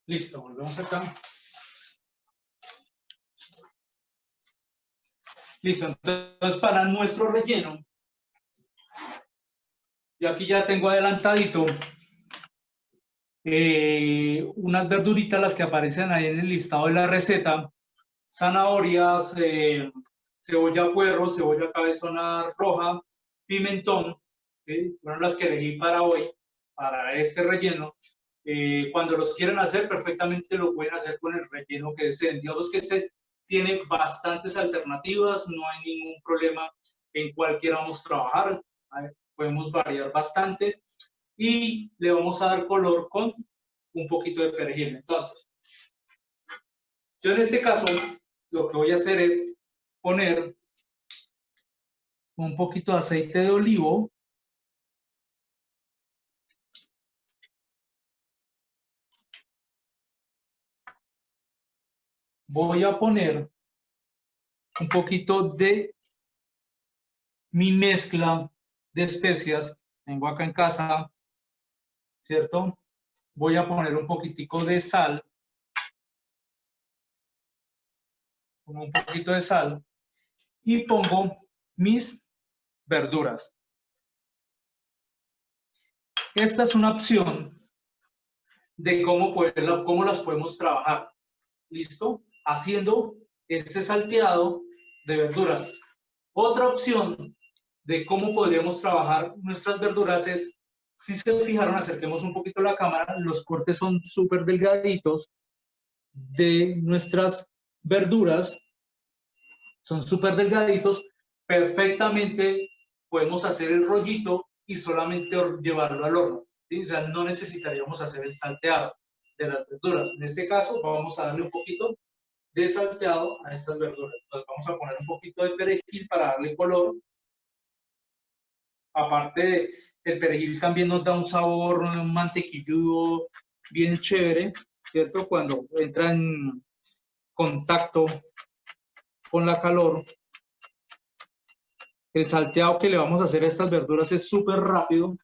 Listo, volvemos acá. Listo, entonces para nuestro relleno Y aquí ya tengo adelantadito unas verduritas, las que aparecen ahí en el listado de la receta: zanahorias, cebolla puerro, cebolla cabezona roja, pimentón, ¿sí? Fueron las que elegí para hoy, para este relleno. Cuando los quieran hacer, perfectamente lo pueden hacer con el relleno que deseen. Digamos que este tiene bastantes alternativas, no hay ningún problema en cual queramos trabajar. Podemos variar bastante y le vamos a dar color con un poquito de perejil. Entonces, yo en este caso lo que voy a hacer es poner un poquito de aceite de olivo. Voy a poner un poquito de mi mezcla de especias. Tengo acá en casa, ¿cierto? Voy a poner un poquitico de sal, un poquito de sal, y pongo mis verduras. Esta es una opción de cómo las podemos trabajar. ¿Listo? Haciendo este salteado de verduras. Otra opción de cómo podríamos trabajar nuestras verduras es, si se fijaron, acerquemos un poquito la cámara, los cortes son súper delgaditos de nuestras verduras, son súper delgaditos, perfectamente podemos hacer el rollito y solamente llevarlo al horno, ¿sí? O sea, no necesitaríamos hacer el salteado de las verduras. En este caso, vamos a darle un poquito de salteado a estas verduras. Entonces vamos a poner un poquito de perejil para darle color. Aparte, el perejil también nos da un sabor, un mantequilludo bien chévere, ¿cierto? Cuando entra en contacto con la calor. El salteado que le vamos a hacer a estas verduras es súper rápido.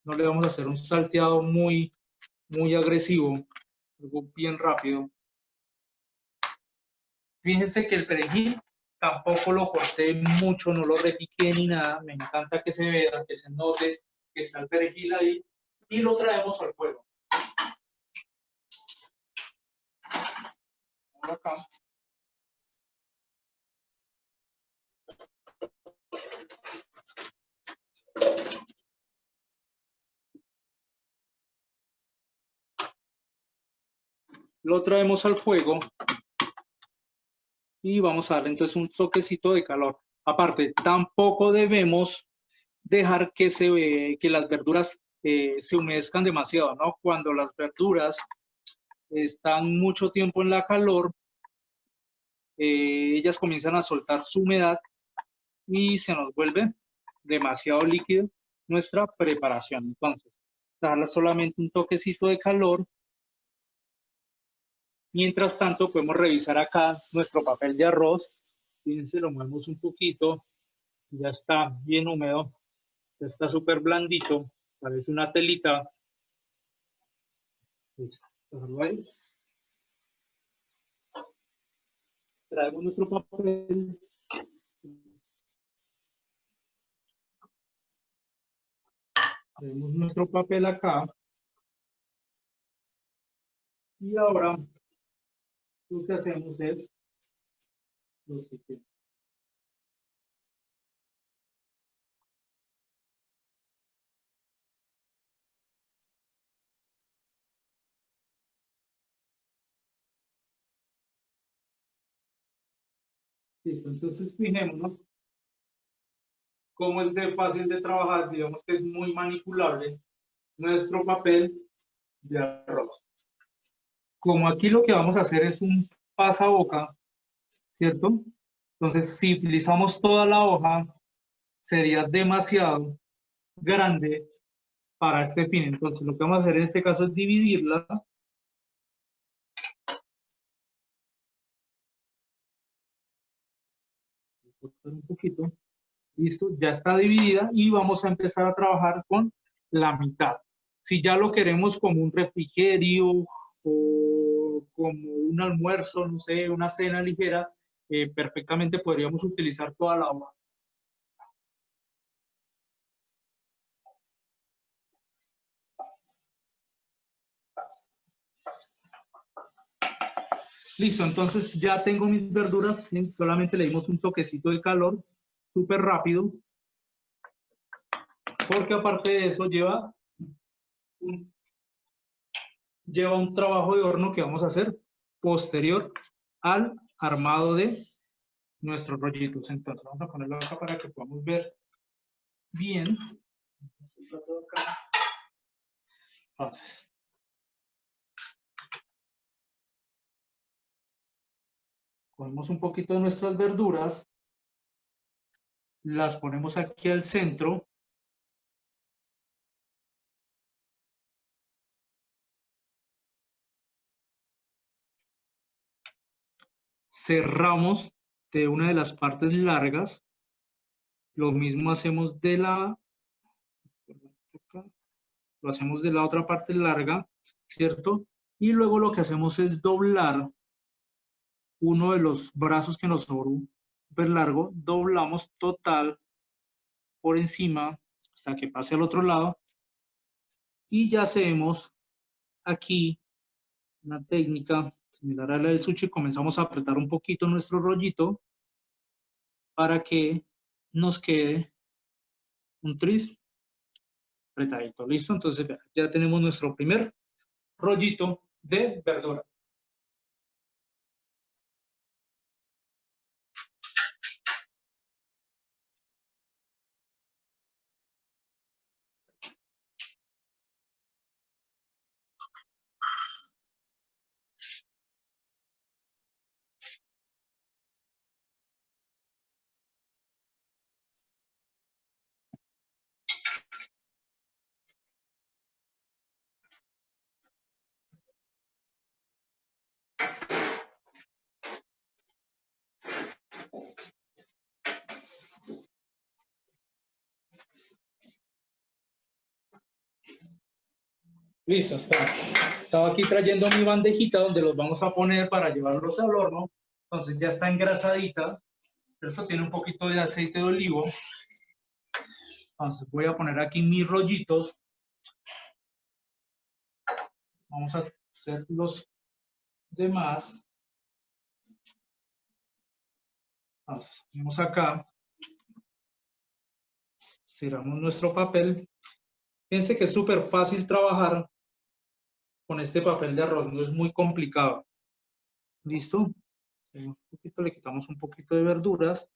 No le vamos a hacer un salteado muy agresivo, algo bien rápido. Fíjense que el perejil tampoco lo corté mucho, no lo repiqué ni nada. Me encanta que se vea, que se note que está el perejil ahí. Y lo traemos al fuego. Acá. Lo traemos al fuego y vamos a darle entonces un toquecito de calor. Aparte, tampoco debemos dejar que las verduras se humedezcan demasiado, ¿no? Cuando las verduras están mucho tiempo en la calor, ellas comienzan a soltar su humedad y se nos vuelve demasiado líquido nuestra preparación. Entonces, darle solamente un toquecito de calor. Mientras tanto, podemos revisar acá nuestro papel de arroz. Fíjense, lo movemos un poquito. Ya está bien húmedo. Ya está súper blandito. Parece una telita. Traemos nuestro papel. Tenemos nuestro papel acá. Y ahora lo que hacemos es lo siguiente. Listo, entonces fijémonos cómo es de fácil de trabajar. Digamos que es muy manipulable nuestro papel de arroz. Como aquí lo que vamos a hacer es un pasaboca, ¿cierto? Entonces, si utilizamos toda la hoja, sería demasiado grande para este fin. Entonces, lo que vamos a hacer en este caso es dividirla. Un poquito. Listo, ya está dividida y vamos a empezar a trabajar con la mitad. Si ya lo queremos como un refrigerio o como un almuerzo, no sé, una cena ligera, perfectamente podríamos utilizar toda la hoja. Listo, entonces ya tengo mis verduras, solamente le dimos un toquecito de calor, súper rápido, porque aparte de eso un, lleva un trabajo de horno que vamos a hacer posterior al armado de nuestros rollitos. Entonces vamos a ponerlo acá para que podamos ver bien. Entonces, ponemos un poquito de nuestras verduras, las ponemos aquí al centro. Cerramos de una de las partes largas. Lo mismo hacemos de lo hacemos de la otra parte larga, ¿cierto? Y luego lo que hacemos es doblar uno de los brazos que nos sobró súper largo, doblamos total por encima hasta que pase al otro lado y ya hacemos aquí una técnica similar a la del sushi. Comenzamos a apretar un poquito nuestro rollito para que nos quede un tris apretadito. ¿Listo? Entonces ya tenemos nuestro primer rollito de verdura. Listo, estaba aquí trayendo mi bandejita donde los vamos a poner para llevarlos al horno. Entonces ya está engrasadita. Esto tiene un poquito de aceite de olivo. Entonces voy a poner aquí mis rollitos. Vamos a hacer los demás. Entonces, vamos acá. Cerramos nuestro papel. Fíjense que es súper fácil trabajar con este papel de arroz. No es muy complicado. ¿Listo? Un poquito, le quitamos un poquito de verduras.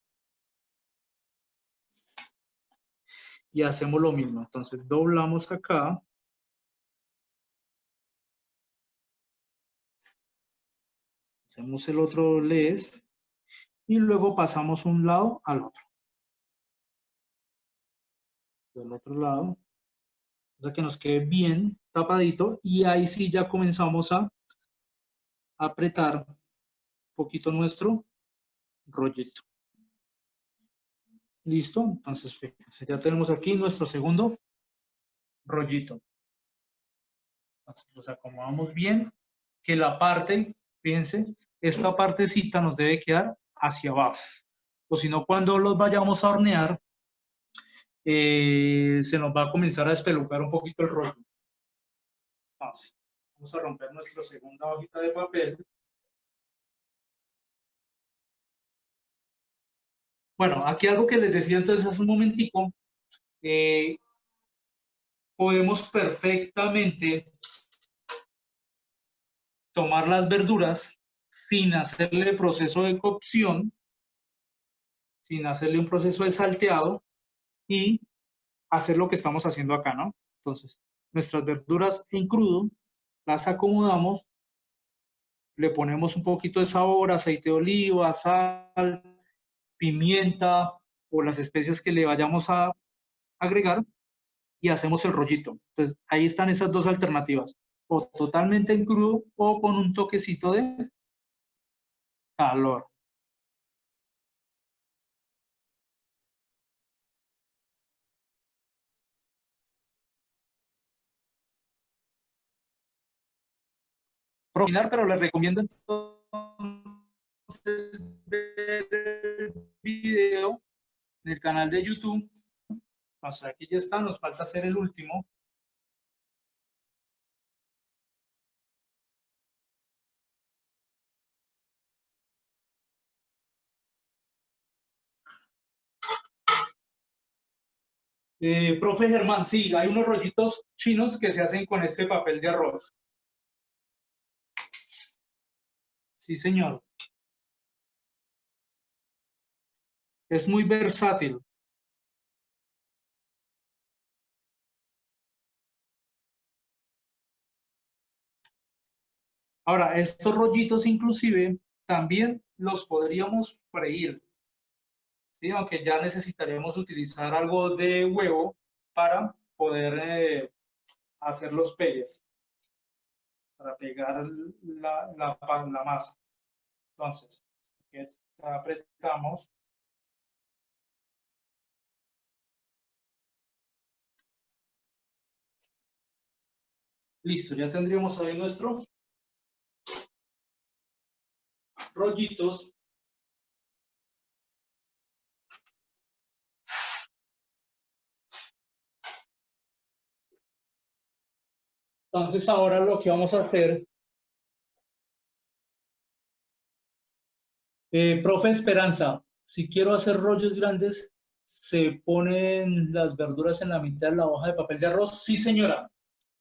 Y hacemos lo mismo. Entonces doblamos acá. Hacemos el otro doblez. Y luego pasamos un lado al otro. Del otro lado. O sea que nos quede bien tapadito. Y ahí sí ya comenzamos a apretar un poquito nuestro rollito. ¿Listo? Entonces, fíjense, ya tenemos aquí nuestro segundo rollito. Entonces, los acomodamos bien. Que la parte, fíjense, esta partecita nos debe quedar hacia abajo. O si no, cuando los vayamos a hornear, se nos va a comenzar a despelucar un poquito el rollo. Entonces, vamos a romper nuestra segunda hojita de papel. Bueno, aquí algo que les decía entonces hace un momentico, podemos perfectamente tomar las verduras sin hacerle proceso de cocción, sin hacerle un proceso de salteado y hacer lo que estamos haciendo acá, ¿no? Entonces, nuestras verduras en crudo las acomodamos, le ponemos un poquito de sabor, aceite de oliva, sal, pimienta o las especias que le vayamos a agregar y hacemos el rollito. Entonces, ahí están esas dos alternativas, o totalmente en crudo o con un toquecito de calor. Pero les recomiendo entonces ver el video del canal de YouTube. Hasta aquí ya está, nos falta hacer el último. Profe Germán, sí, hay unos rollitos chinos que se hacen con este papel de arroz. Sí, señor. Es muy versátil. Ahora, estos rollitos inclusive también los podríamos freír, ¿sí? Aunque ya necesitaremos utilizar algo de huevo para poder hacer los pegues, para pegar la masa. Entonces, apretamos. Listo, ya tendríamos ahí nuestros rollitos. Entonces, ahora lo que vamos a hacer, profe Esperanza, si quiero hacer rollos grandes, ¿se ponen las verduras en la mitad de la hoja de papel de arroz? Sí, señora.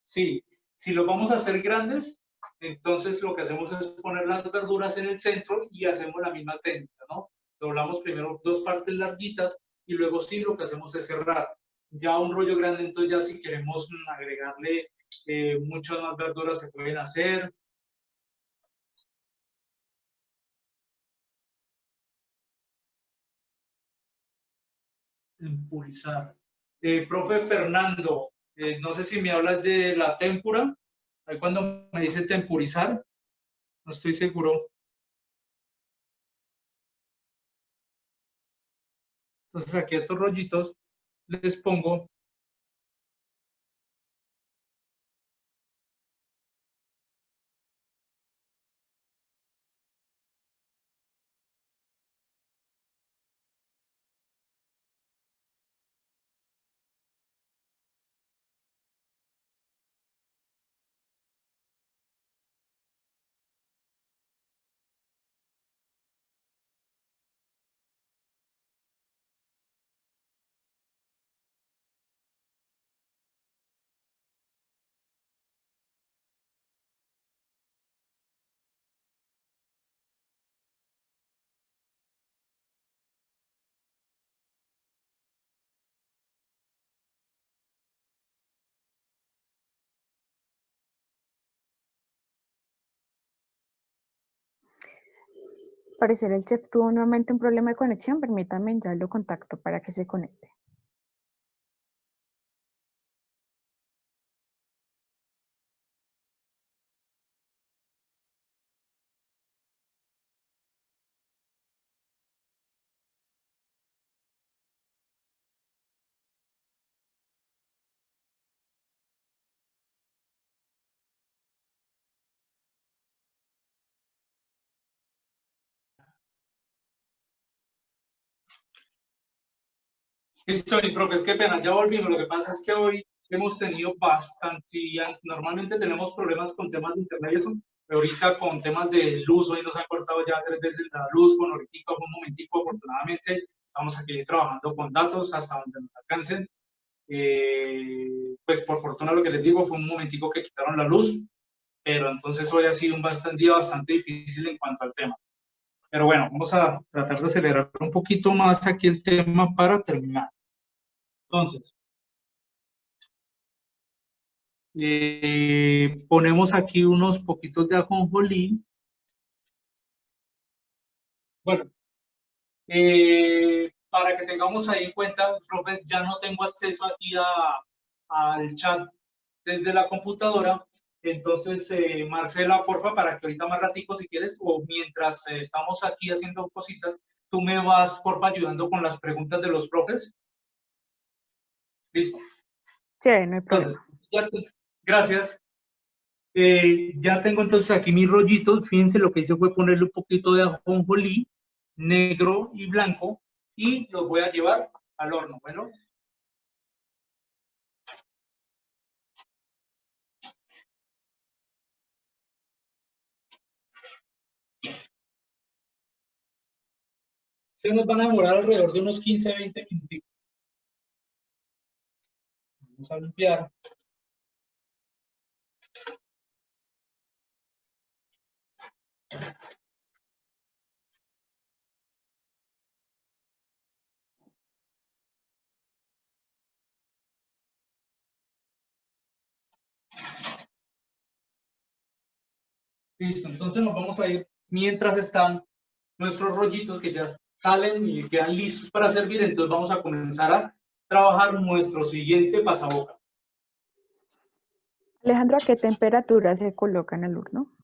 Sí, si los vamos a hacer grandes, entonces lo que hacemos es poner las verduras en el centro y hacemos la misma técnica, ¿no? Doblamos primero dos partes larguitas y luego sí lo que hacemos es cerrar. Ya un rollo grande, entonces ya si queremos agregarle muchas más verduras se pueden hacer. Tempurizar. Profe Fernando, no sé si me hablas de la témpura. Ahí cuando me dice tempurizar, no estoy seguro. Entonces aquí estos rollitos les pongo. Parecer el chef tuvo nuevamente un problema de conexión. Permítame, ya lo contacto para que se conecte. Listo, mis profes, qué pena, ya volvimos. Lo que pasa es que hoy hemos tenido bastante, normalmente tenemos problemas con temas de internet y eso, pero ahorita con temas de luz, hoy nos han cortado ya 3 veces la luz, con ahorita un momentico, afortunadamente, estamos aquí trabajando con datos hasta donde nos alcancen. Pues por fortuna lo que les digo fue un momentico que quitaron la luz, pero entonces hoy ha sido un día bastante difícil en cuanto al tema. Pero bueno, vamos a tratar de acelerar un poquito más aquí el tema para terminar. Entonces, ponemos aquí unos poquitos de ajonjolí. Bueno, para que tengamos ahí en cuenta, profe, ya no tengo acceso aquí al chat desde la computadora. Entonces, Marcela, porfa, para que ahorita más ratico, si quieres, o mientras estamos aquí haciendo cositas, tú me vas, porfa, ayudando con las preguntas de los profes. Listo. Sí, no hay Entonces, problema. gracias. Ya tengo entonces aquí mis rollitos. Fíjense, lo que hice fue ponerle un poquito de ajonjolí negro y blanco y los voy a llevar al horno. Bueno, se nos van a demorar alrededor de unos 15 a 20 minutos. Vamos a limpiar. Listo, entonces nos vamos a ir mientras están nuestros rollitos que ya salen y quedan listos para servir. Entonces vamos a comenzar a trabajar nuestro siguiente pasaboca. Alejandro, ¿a qué temperatura se coloca en el horno?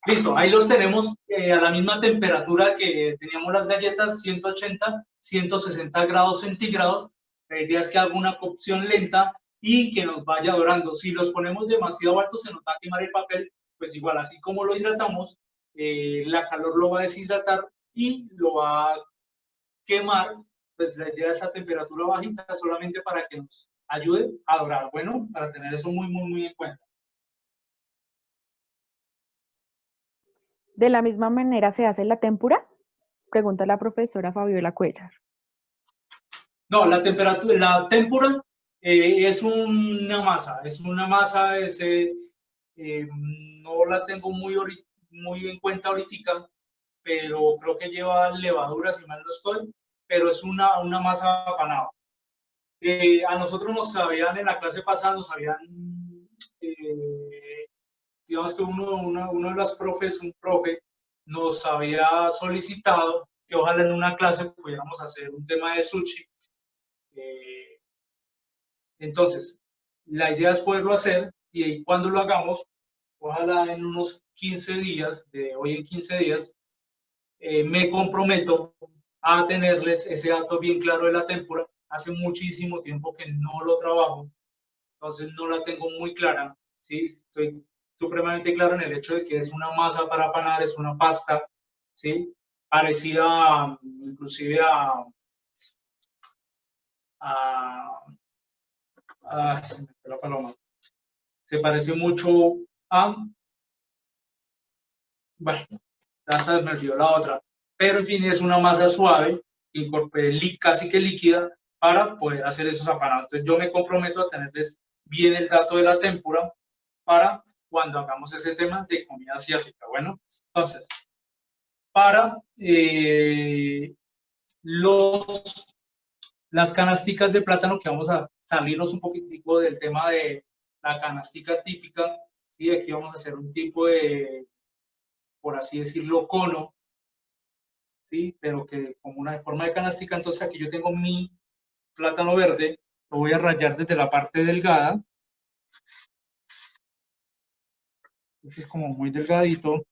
Listo, ahí los tenemos a la misma temperatura que teníamos las galletas, 180, 160 grados centígrados. La idea es que haga una cocción lenta y que nos vaya dorando. Si los ponemos demasiado altos se nos va a quemar el papel, pues igual, así como lo hidratamos, la calor lo va a deshidratar y lo va a quemar. Pues la idea es a temperatura bajita solamente para que nos ayude a dorar. Bueno, para tener eso muy en cuenta. ¿De la misma manera se hace la tempura? Pregunta la profesora Fabiola Cuellar. No, la temperatura, la témpura es una masa, no la tengo muy en cuenta ahorita, pero creo que lleva levadura, si mal no estoy, pero es una masa apanada. A nosotros nos sabían en la clase pasada, nos sabían, digamos que uno de los profes, un profe, nos había solicitado que ojalá en una clase pudiéramos hacer un tema de sushi. Entonces, la idea es poderlo hacer y cuando lo hagamos, ojalá en unos 15 días, de hoy en 15 días, me comprometo a tenerles ese dato bien claro de la témpora. Hace muchísimo tiempo que no lo trabajo, entonces no la tengo muy clara. ¿Sí? Estoy supremamente claro en el hecho de que es una masa para panar, es una pasta, ¿sí? Parecida inclusive a se me fue la paloma. Se parece mucho a, bueno, ya se me olvidó la otra, pero en fin, es una masa suave, casi que líquida, para poder hacer esos apanados. Entonces yo me comprometo a tenerles bien el dato de la témpura para cuando hagamos ese tema de comida asiática. Bueno, entonces, para las canasticas de plátano, que vamos a salirnos un poquitico del tema de la canastica típica, ¿sí? Aquí vamos a hacer un tipo de, por así decirlo, cono, ¿sí? Pero que como una forma de canastica. Entonces aquí yo tengo mi plátano verde, lo voy a rayar desde la parte delgada, ese es como muy delgadito.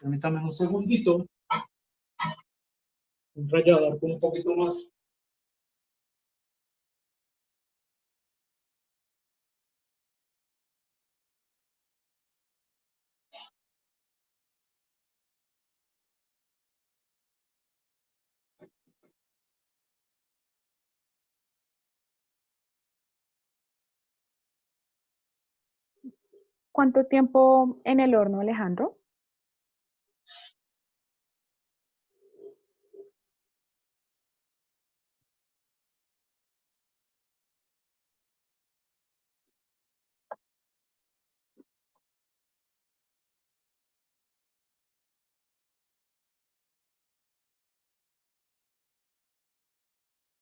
Permítame un segundito, un rallador con un poquito más. ¿Cuánto tiempo en el horno, Alejandro?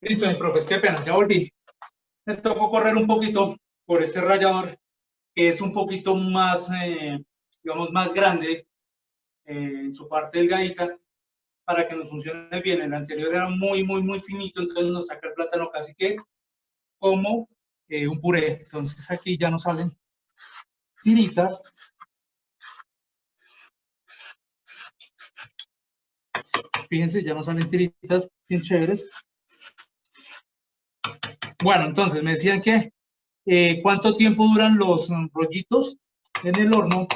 Listo, mi profe, qué pena, ya volví. Me tocó correr un poquito por ese rallador, que es un poquito más, digamos, más grande en su parte delgadita, para que nos funcione bien. El anterior era muy finito, entonces nos saca el plátano casi que como un puré. Entonces aquí ya nos salen tiritas. Fíjense, ya nos salen tiritas bien chéveres. Bueno, entonces me decían que ¿cuánto tiempo duran los rollitos en el horno?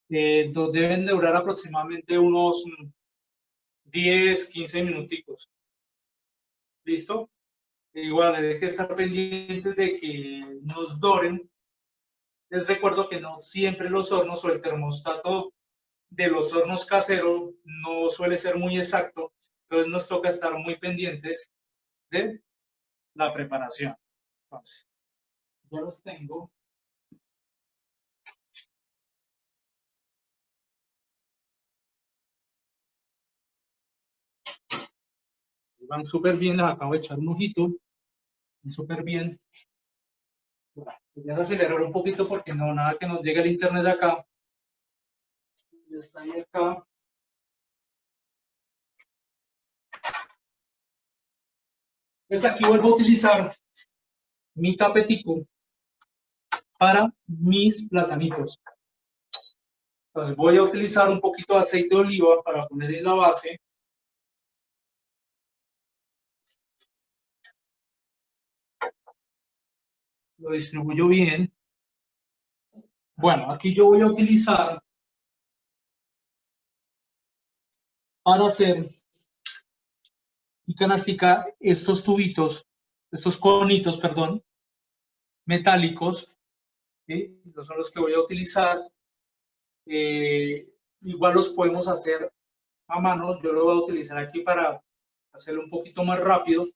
Deben de durar aproximadamente unos 10, 15 minuticos. ¿Listo? Igual hay que estar pendientes de que nos doren. Les recuerdo que no siempre los hornos o el termostato de los hornos caseros no suele ser muy exacto, entonces nos toca estar muy pendientes de la preparación. Entonces, ya los tengo. Van súper bien, les acabo de echar un ojito. Van súper bien. Voy a acelerar un poquito porque no, nada que nos llegue el internet de acá. Ya está ahí acá. Pues aquí vuelvo a utilizar mi tapetico para mis platanitos. Entonces voy a utilizar un poquito de aceite de oliva para poner en la base. Lo distribuyo bien. Bueno, aquí yo voy a utilizar para hacer y canasticar estos tubitos, estos conitos, perdón, metálicos, ¿sí? Estos son los que voy a utilizar. Igual los podemos hacer a mano, yo lo voy a utilizar aquí para hacerlo un poquito más rápido.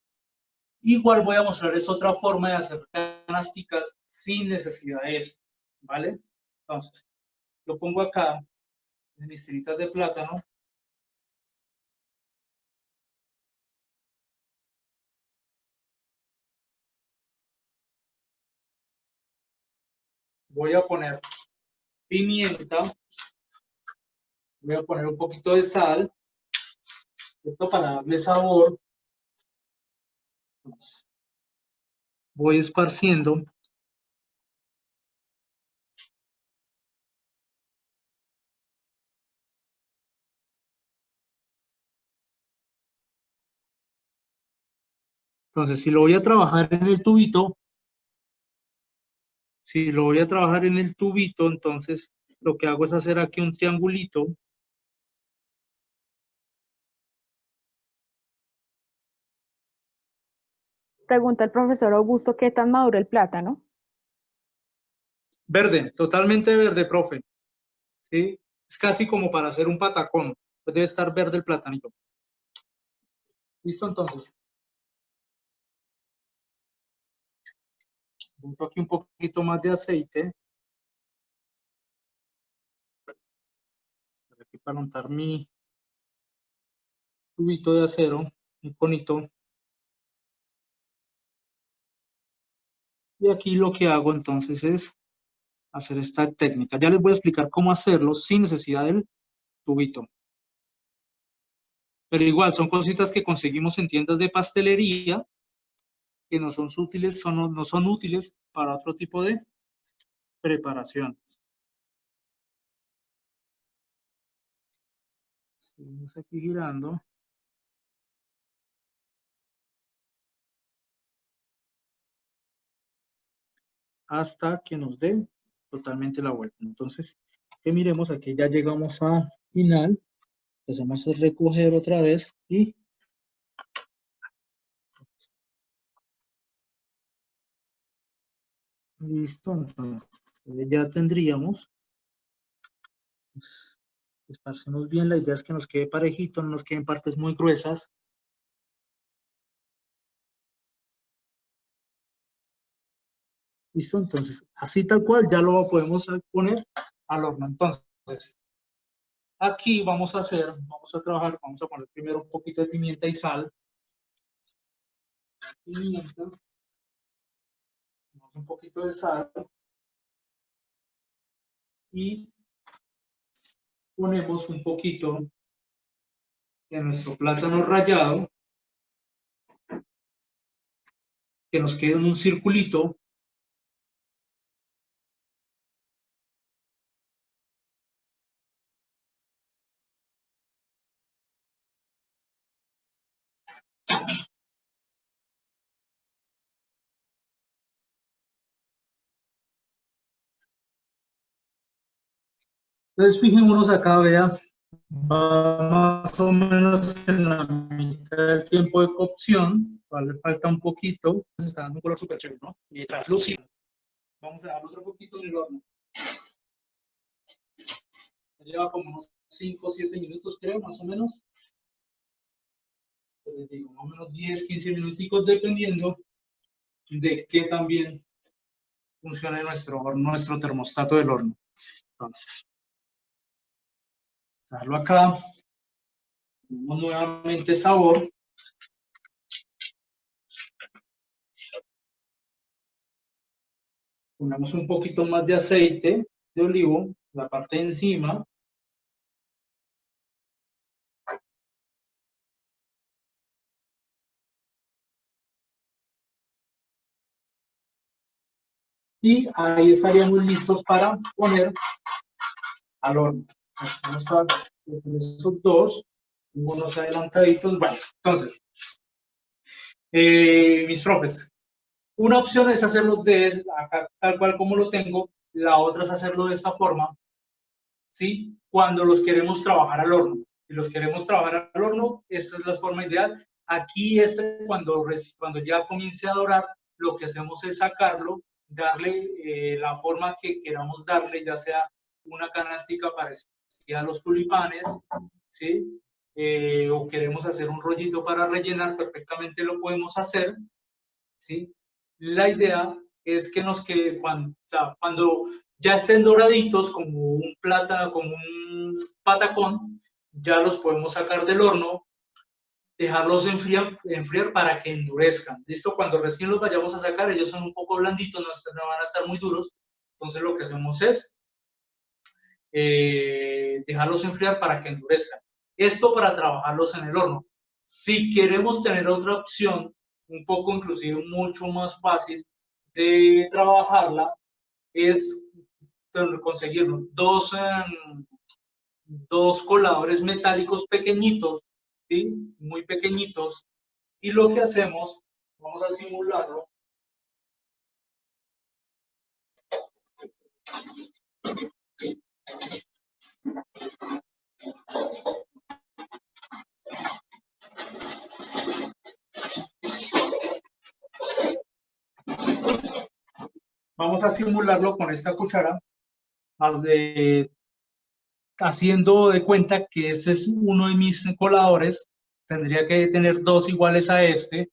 Igual voy a mostrarles otra forma de hacer canasticas sin necesidad de esto, ¿vale? Entonces, lo pongo acá en mis tiritas de plátano. Voy a poner pimienta, voy a poner un poquito de sal, esto para darle sabor. Voy esparciendo. Entonces, si lo voy a trabajar en el tubito, entonces lo que hago es hacer aquí un triangulito. Pregunta el profesor Augusto qué tan maduro el plátano. Verde, totalmente verde, profe. ¿Sí? Es casi como para hacer un patacón. Pues debe estar verde el platanito. ¿Listo? Entonces, junto aquí un poquito más de aceite. Aquí para untar mi tubito de acero, mi conito. Y aquí lo que hago entonces es hacer esta técnica. Ya les voy a explicar cómo hacerlo sin necesidad del tubito. Pero igual, son cositas que conseguimos en tiendas de pastelería que no son útiles, no son útiles para otro tipo de preparación. Seguimos aquí girando. Hasta que nos dé totalmente la vuelta. Entonces, que miremos, aquí ya llegamos a final. Empezamos a recoger otra vez y listo. Entonces, ya tendríamos. Esparcemos bien. La idea es que nos quede parejito, no nos queden partes muy gruesas. Listo, entonces, así tal cual ya lo podemos poner al horno. Entonces, aquí vamos a trabajar, vamos a poner primero un poquito de pimienta y sal. Pimienta, un poquito de sal y ponemos un poquito de nuestro plátano rallado, que nos quede en un circulito. Entonces, fijémonos acá, vea, va más o menos en la mitad del tiempo de cocción, vale, falta un poquito, está dando un color súper chévere, ¿no? Y translúcido. Vamos a dejar otro poquito en el horno. Lleva como unos 5 o 7 minutos, creo, más o menos. les digo, más o menos 10, 15 minuticos, dependiendo de qué también funcione nuestro termostato del horno. Entonces, darlo acá, ponemos nuevamente sabor. Ponemos un poquito más de aceite de olivo, la parte de encima. Y ahí estaríamos listos para poner al horno. Vamos a hacer esos dos, unos adelantaditos. Bueno, entonces, mis profes, una opción es hacerlo de acá, tal cual como lo tengo, la otra es hacerlo de esta forma, ¿sí? Cuando los queremos trabajar al horno. Si los queremos trabajar al horno, esta es la forma ideal. Aquí, cuando ya comience a dorar, lo que hacemos es sacarlo, darle la forma que queramos darle, ya sea una canastica parecida a los tulipanes, ¿sí? O queremos hacer un rollito para rellenar, perfectamente lo podemos hacer, ¿sí? La idea es que cuando, o sea, cuando ya estén doraditos como un plátano, como un patacón, ya los podemos sacar del horno, dejarlos enfriar para que endurezcan. ¿Listo? Cuando recién los vayamos a sacar, ellos son un poco blanditos, no van a estar muy duros. Entonces lo que hacemos es dejarlos enfriar para que endurezcan. Esto para trabajarlos en el horno. Si queremos tener otra opción, un poco inclusive mucho más fácil de trabajarla, es conseguir dos coladores metálicos pequeñitos, ¿sí? Muy pequeñitos, y lo que hacemos, vamos a simularlo. Vamos a simularlo con esta cuchara, haciendo de cuenta que ese es uno de mis coladores. Tendría que tener dos iguales a este.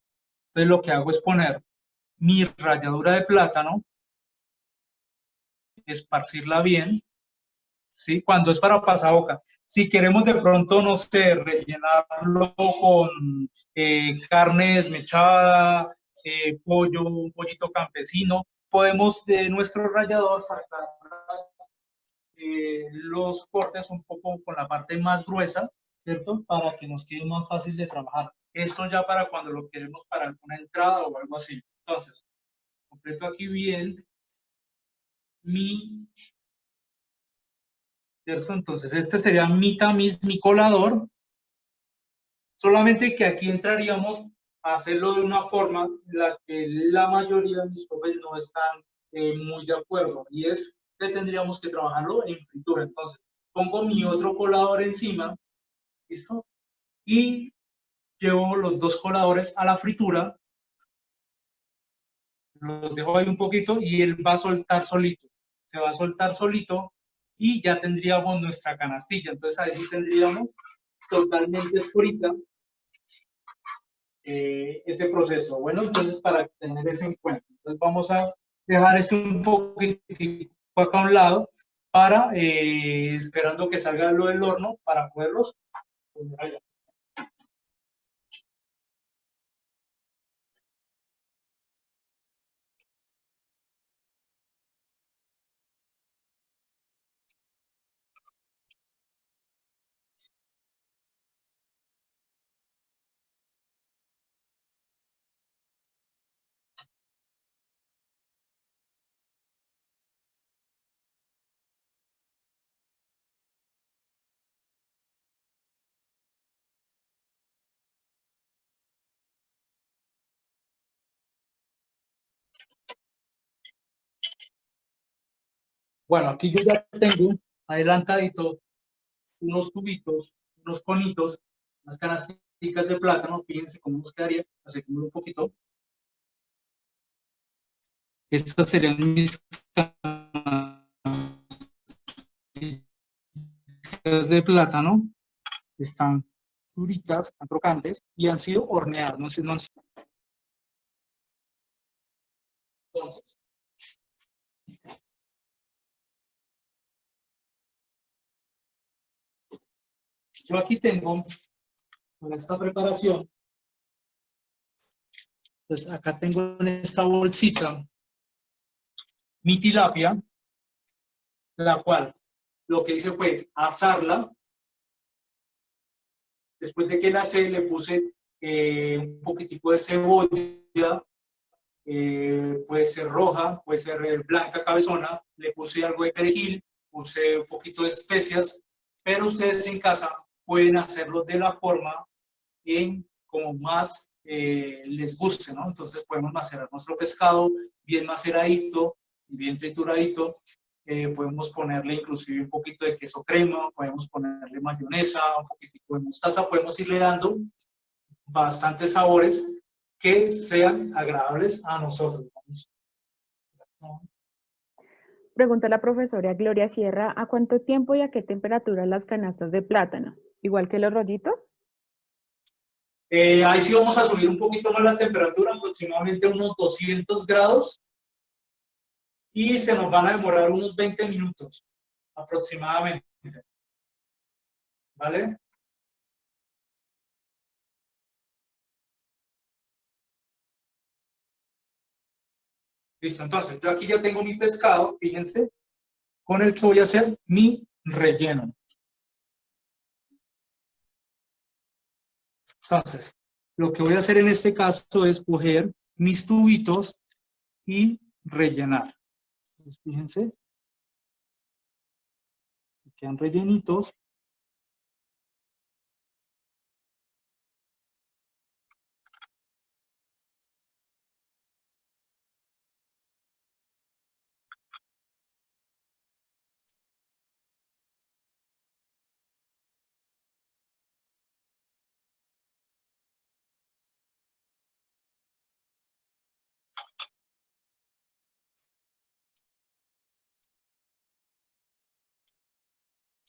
Entonces lo que hago es poner mi ralladura de plátano, esparcirla bien, ¿sí? Cuando es para pasaboca. Si queremos de pronto, no sé, rellenarlo con carne desmechada, pollo, un pollito campesino, podemos de nuestro rallador sacar los cortes un poco con la parte más gruesa, ¿cierto? Para que nos quede más fácil de trabajar. Esto ya para cuando lo queremos para alguna entrada o algo así. Entonces, completo aquí bien mi, ¿cierto? Entonces, este sería mi tamiz, mi colador, solamente que aquí entraríamos a hacerlo de una forma en la que la mayoría de mis profes no están muy de acuerdo, y es que tendríamos que trabajarlo en fritura. Entonces, pongo mi otro colador encima, ¿listo? Y llevo los dos coladores a la fritura, los dejo ahí un poquito y él va a soltar solito, se va a soltar solito y ya tendríamos nuestra canastilla. Entonces ahí sí tendríamos totalmente frita ese proceso. Bueno, entonces para tener eso en cuenta, entonces vamos a dejar esto un poquito acá a un lado para esperando que salga lo del horno para poderlos poner allá. Bueno, aquí yo ya tengo adelantadito unos tubitos, unos conitos, unas canasticas de plátano. Fíjense cómo nos quedaría, acerquémoslo un poquito. Estas serían mis canasticas de plátano. Están duritas, están crocantes y han sido horneadas, no han sido. Entonces, yo aquí tengo, con esta preparación, pues acá tengo en esta bolsita mi tilapia, la cual lo que hice fue asarla. Después de que la asé, le puse un poquitico de cebolla, puede ser roja, puede ser blanca cabezona, le puse algo de perejil, puse un poquito de especias, pero ustedes en casa pueden hacerlo de la forma en como más les guste, ¿no? Entonces podemos macerar nuestro pescado bien maceradito, bien trituradito, podemos ponerle inclusive un poquito de queso crema, podemos ponerle mayonesa, un poquitico de mostaza, podemos irle dando bastantes sabores que sean agradables a nosotros. Pregunta la profesora Gloria Sierra, ¿a cuánto tiempo y a qué temperatura las canastas de plátano? ¿Igual que los rollitos? Ahí sí vamos a subir un poquito más la temperatura, aproximadamente unos 200 grados, y se nos van a demorar unos 20 minutos aproximadamente. ¿Vale? Listo, entonces yo aquí ya tengo mi pescado, fíjense, con el que voy a hacer mi relleno. Entonces, lo que voy a hacer en este caso es coger mis tubitos y rellenar. Entonces, fíjense, quedan rellenitos.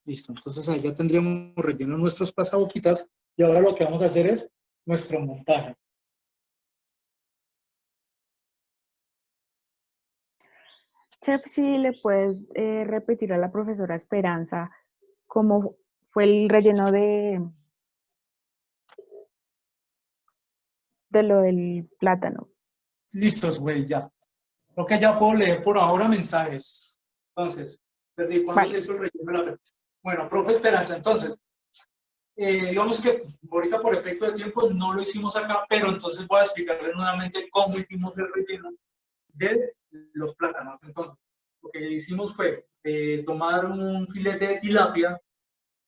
Listo, entonces ahí ya tendríamos relleno nuestros pasaboquitas y ahora lo que vamos a hacer es nuestro montaje. Chef, si le puedes repetir a la profesora Esperanza cómo fue el relleno de lo del plátano. Listos, güey, ya. Creo que ya puedo leer por ahora mensajes. Entonces, perdí, ¿cuándo se Vale. hizo el relleno de la pregunta? Bueno, profe Esperanza, entonces, digamos que ahorita por efecto de tiempo no lo hicimos acá, pero entonces voy a explicarles nuevamente cómo hicimos el relleno de los plátanos. Entonces, lo que hicimos fue tomar un filete de tilapia,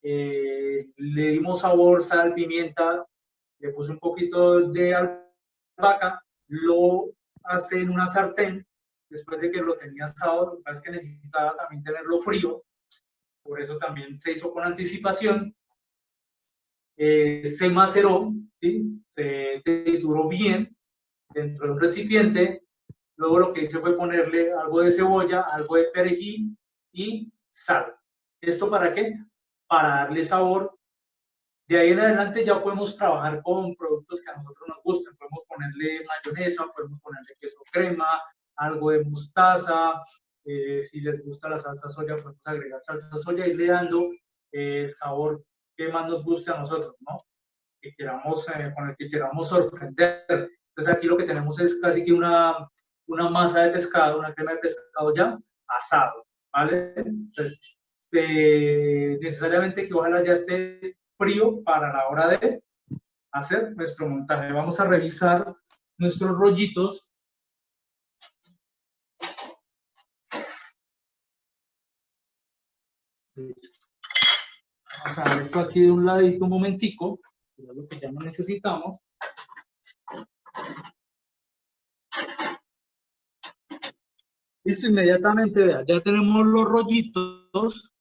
le dimos sabor, sal, pimienta, le puse un poquito de albahaca, lo hace en una sartén, después de que lo tenía asado, lo que pasa es que necesitaba también tenerlo frío, por eso también se hizo con anticipación. Se maceró, ¿sí? Se trituró bien dentro de un recipiente. Luego lo que hice fue ponerle algo de cebolla, algo de perejil y sal. ¿Esto para qué? Para darle sabor. De ahí en adelante ya podemos trabajar con productos que a nosotros nos gusten. Podemos ponerle mayonesa, podemos ponerle queso crema, algo de mostaza. Si les gusta la salsa soya, podemos agregar salsa soya y le dando el sabor que más nos guste a nosotros, ¿no? Que queramos, con el que queramos sorprender. Entonces aquí lo que tenemos es casi que una masa de pescado, una crema de pescado ya asado, ¿vale? Entonces, necesariamente que ojalá ya esté frío para la hora de hacer nuestro montaje. Vamos a revisar nuestros rollitos. Vamos a dejar esto aquí de un ladito un momentico, que es lo que ya no necesitamos. Listo, inmediatamente, vea, ya tenemos los rollitos.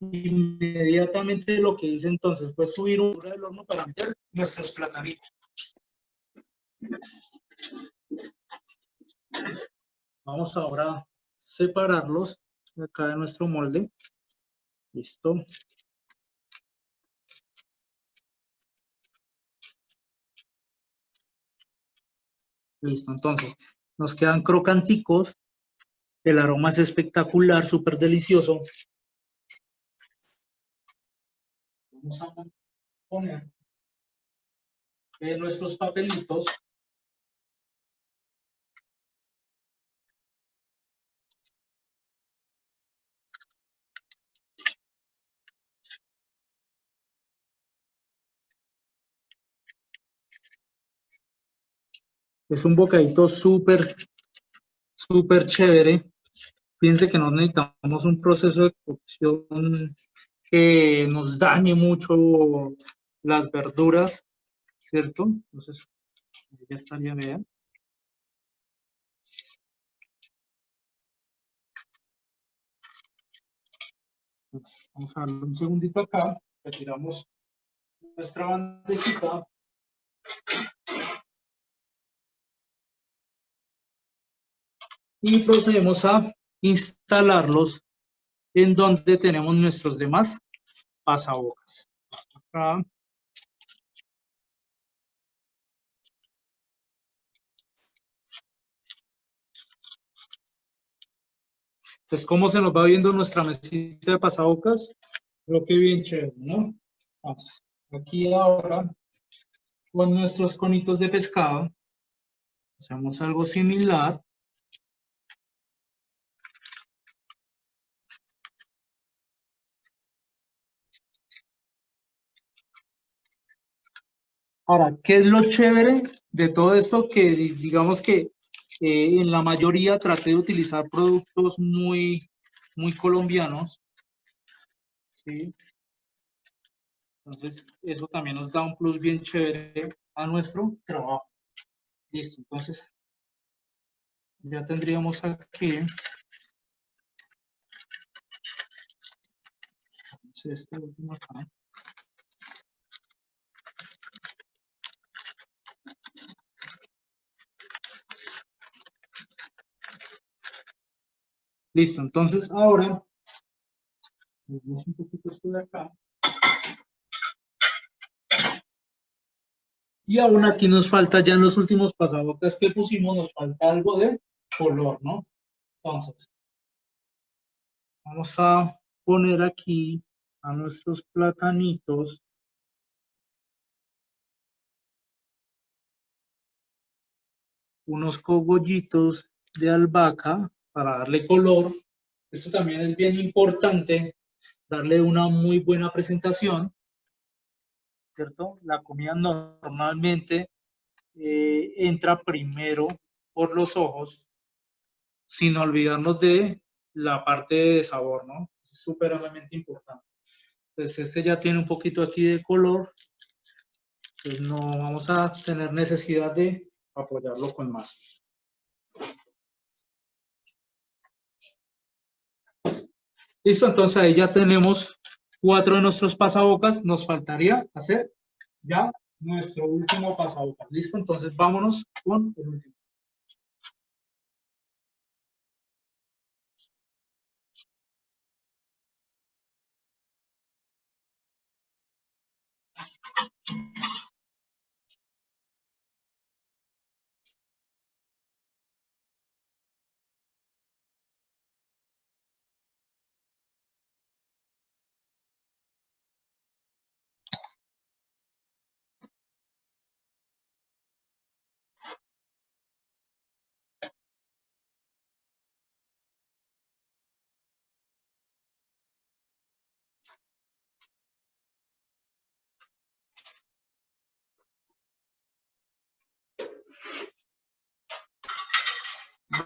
Inmediatamente lo que hice entonces fue subir un del horno para meter nuestros platanitos. Vamos ahora separarlos de acá de nuestro molde. Listo. Listo, entonces nos quedan crocanticos. El aroma es espectacular, súper delicioso. Vamos a poner nuestros papelitos. Es un bocadito súper, súper chévere. Fíjense que no necesitamos un proceso de cocción que nos dañe mucho las verduras, ¿cierto? Entonces, ya estaría bien. Entonces, vamos a darle un segundito acá. Retiramos nuestra bandejita. Y procedemos a instalarlos en donde tenemos nuestros demás pasabocas. Acá. Entonces, ¿cómo se nos va viendo nuestra mesita de pasabocas? Creo que bien chévere, ¿no? Vamos. Aquí ahora, con nuestros conitos de pescado, hacemos algo similar. Ahora, ¿qué es lo chévere de todo esto? Que digamos que en la mayoría traté de utilizar productos muy colombianos, ¿sí? Entonces, eso también nos da un plus bien chévere a nuestro trabajo. Listo, entonces ya tendríamos aquí este último acá. Listo, entonces ahora movemos un poquito esto de acá. Y aún aquí nos falta ya en los últimos pasabocas que pusimos, nos falta algo de color, ¿no? Entonces, vamos a poner aquí a nuestros platanitos unos cogollitos de albahaca para darle color. Esto también es bien importante, darle una muy buena presentación, ¿cierto? La comida normalmente entra primero por los ojos, sin olvidarnos de la parte de sabor, ¿no? Es supremamente importante. Entonces, este ya tiene un poquito aquí de color, pues no vamos a tener necesidad de apoyarlo con más. Listo, entonces ahí ya tenemos 4 de nuestros pasabocas. Nos faltaría hacer ya nuestro último pasabocas. Listo, entonces vámonos con el último.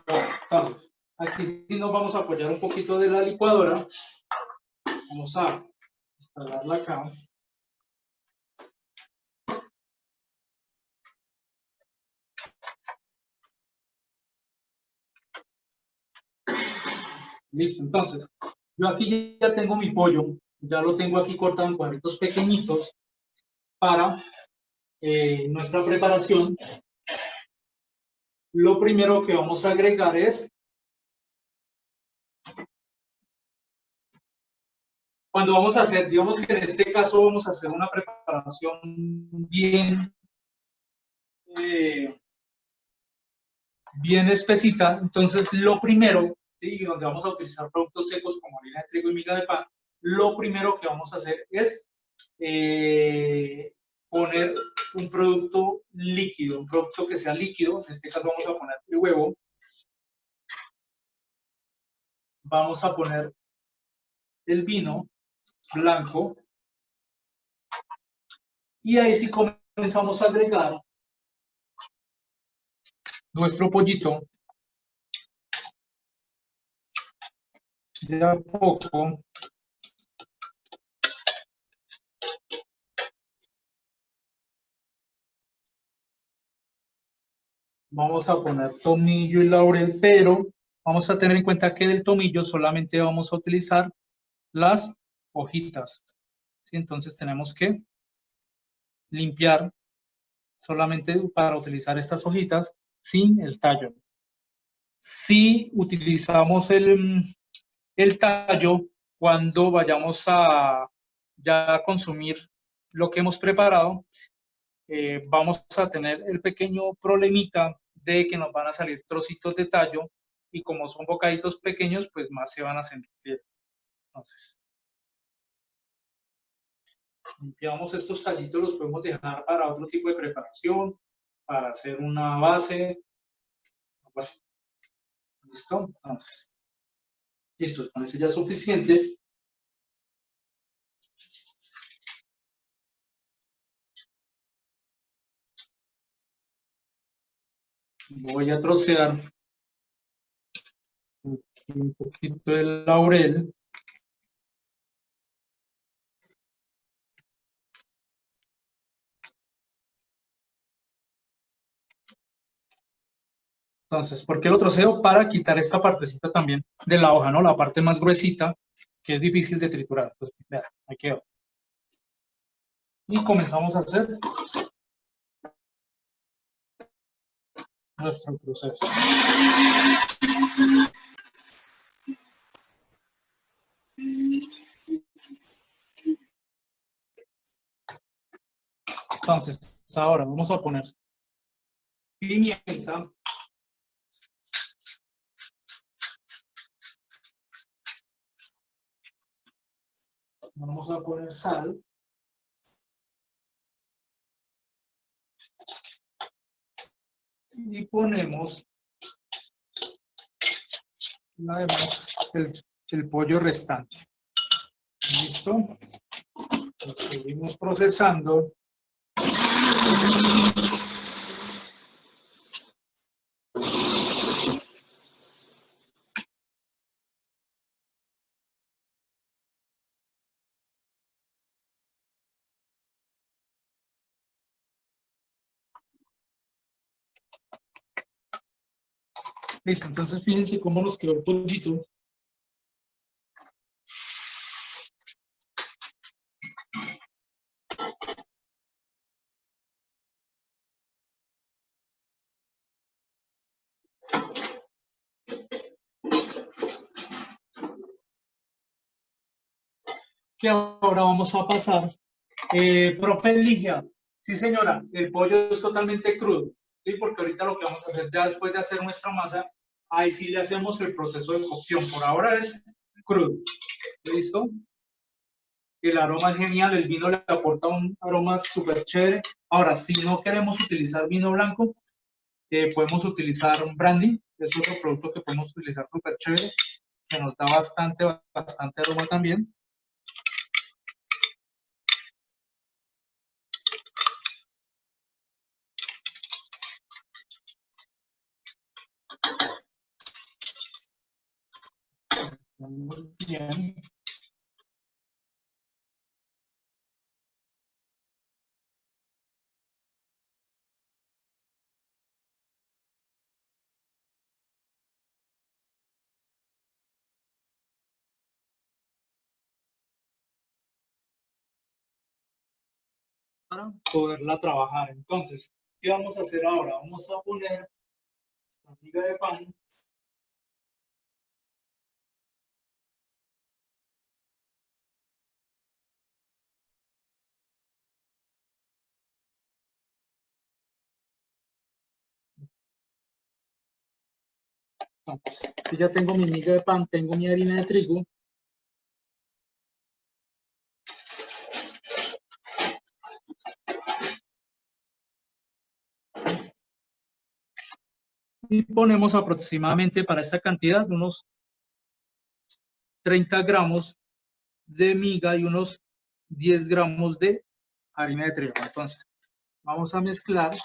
Bueno, entonces, aquí sí nos vamos a apoyar un poquito de la licuadora. Vamos a instalarla acá. Listo, entonces, yo aquí ya tengo mi pollo, ya lo tengo aquí cortado en cuadritos pequeñitos para nuestra preparación. Lo primero que vamos a agregar es cuando vamos a hacer, digamos que en este caso vamos a hacer una preparación bien, eh, bien espesita, entonces lo primero, ¿sí? Donde vamos a utilizar productos secos como harina de trigo y miga de pan, lo primero que vamos a hacer es poner un producto líquido, un producto que sea líquido, en este caso vamos a poner el huevo, vamos a poner el vino blanco y ahí sí comenzamos a agregar nuestro pollito de a poco. Vamos a poner tomillo y laurel, pero vamos a tener en cuenta que del tomillo solamente vamos a utilizar las hojitas, ¿sí? Entonces tenemos que limpiar solamente para utilizar estas hojitas sin el tallo. Si utilizamos el tallo cuando vayamos a ya consumir lo que hemos preparado, vamos a tener el pequeño problemita de que nos van a salir trocitos de tallo y como son bocaditos pequeños, pues más se van a sentir. Entonces, limpiamos estos tallitos, los podemos dejar para otro tipo de preparación, para hacer una base, algo así. ¿Listo? Entonces, listo, con eso ya es suficiente. Voy a trocear un poquito de laurel. Entonces, ¿por qué lo troceo? Para quitar esta partecita también de la hoja, ¿no? La parte más gruesita, que es difícil de triturar. Entonces, vea, ahí quedó. Y comenzamos a hacer nuestro proceso. Entonces, ahora vamos a poner pimienta. Vamos a poner sal. Y ponemos además el pollo restante. ¿Listo? Lo seguimos procesando. Listo, entonces fíjense cómo nos quedó el pollito. Que ahora vamos a pasar. Profe Ligia, sí señora, el pollo es totalmente crudo, ¿sí? Porque ahorita lo que vamos a hacer ya después de hacer nuestra masa, ahí sí le hacemos el proceso de cocción. Por ahora es crudo. ¿Listo? El aroma es genial, el vino le aporta un aroma súper chévere. Ahora, si no queremos utilizar vino blanco, podemos utilizar un brandy, es otro producto que podemos utilizar súper chévere, que nos da bastante aroma también. Muy bien. Para poderla trabajar. Entonces, ¿qué vamos a hacer ahora? Vamos a poner esta miga de pan. Yo ya tengo mi miga de pan, tengo mi harina de trigo. Y ponemos aproximadamente para esta cantidad unos 30 gramos de miga y unos 10 gramos de harina de trigo. Entonces, vamos a mezclar.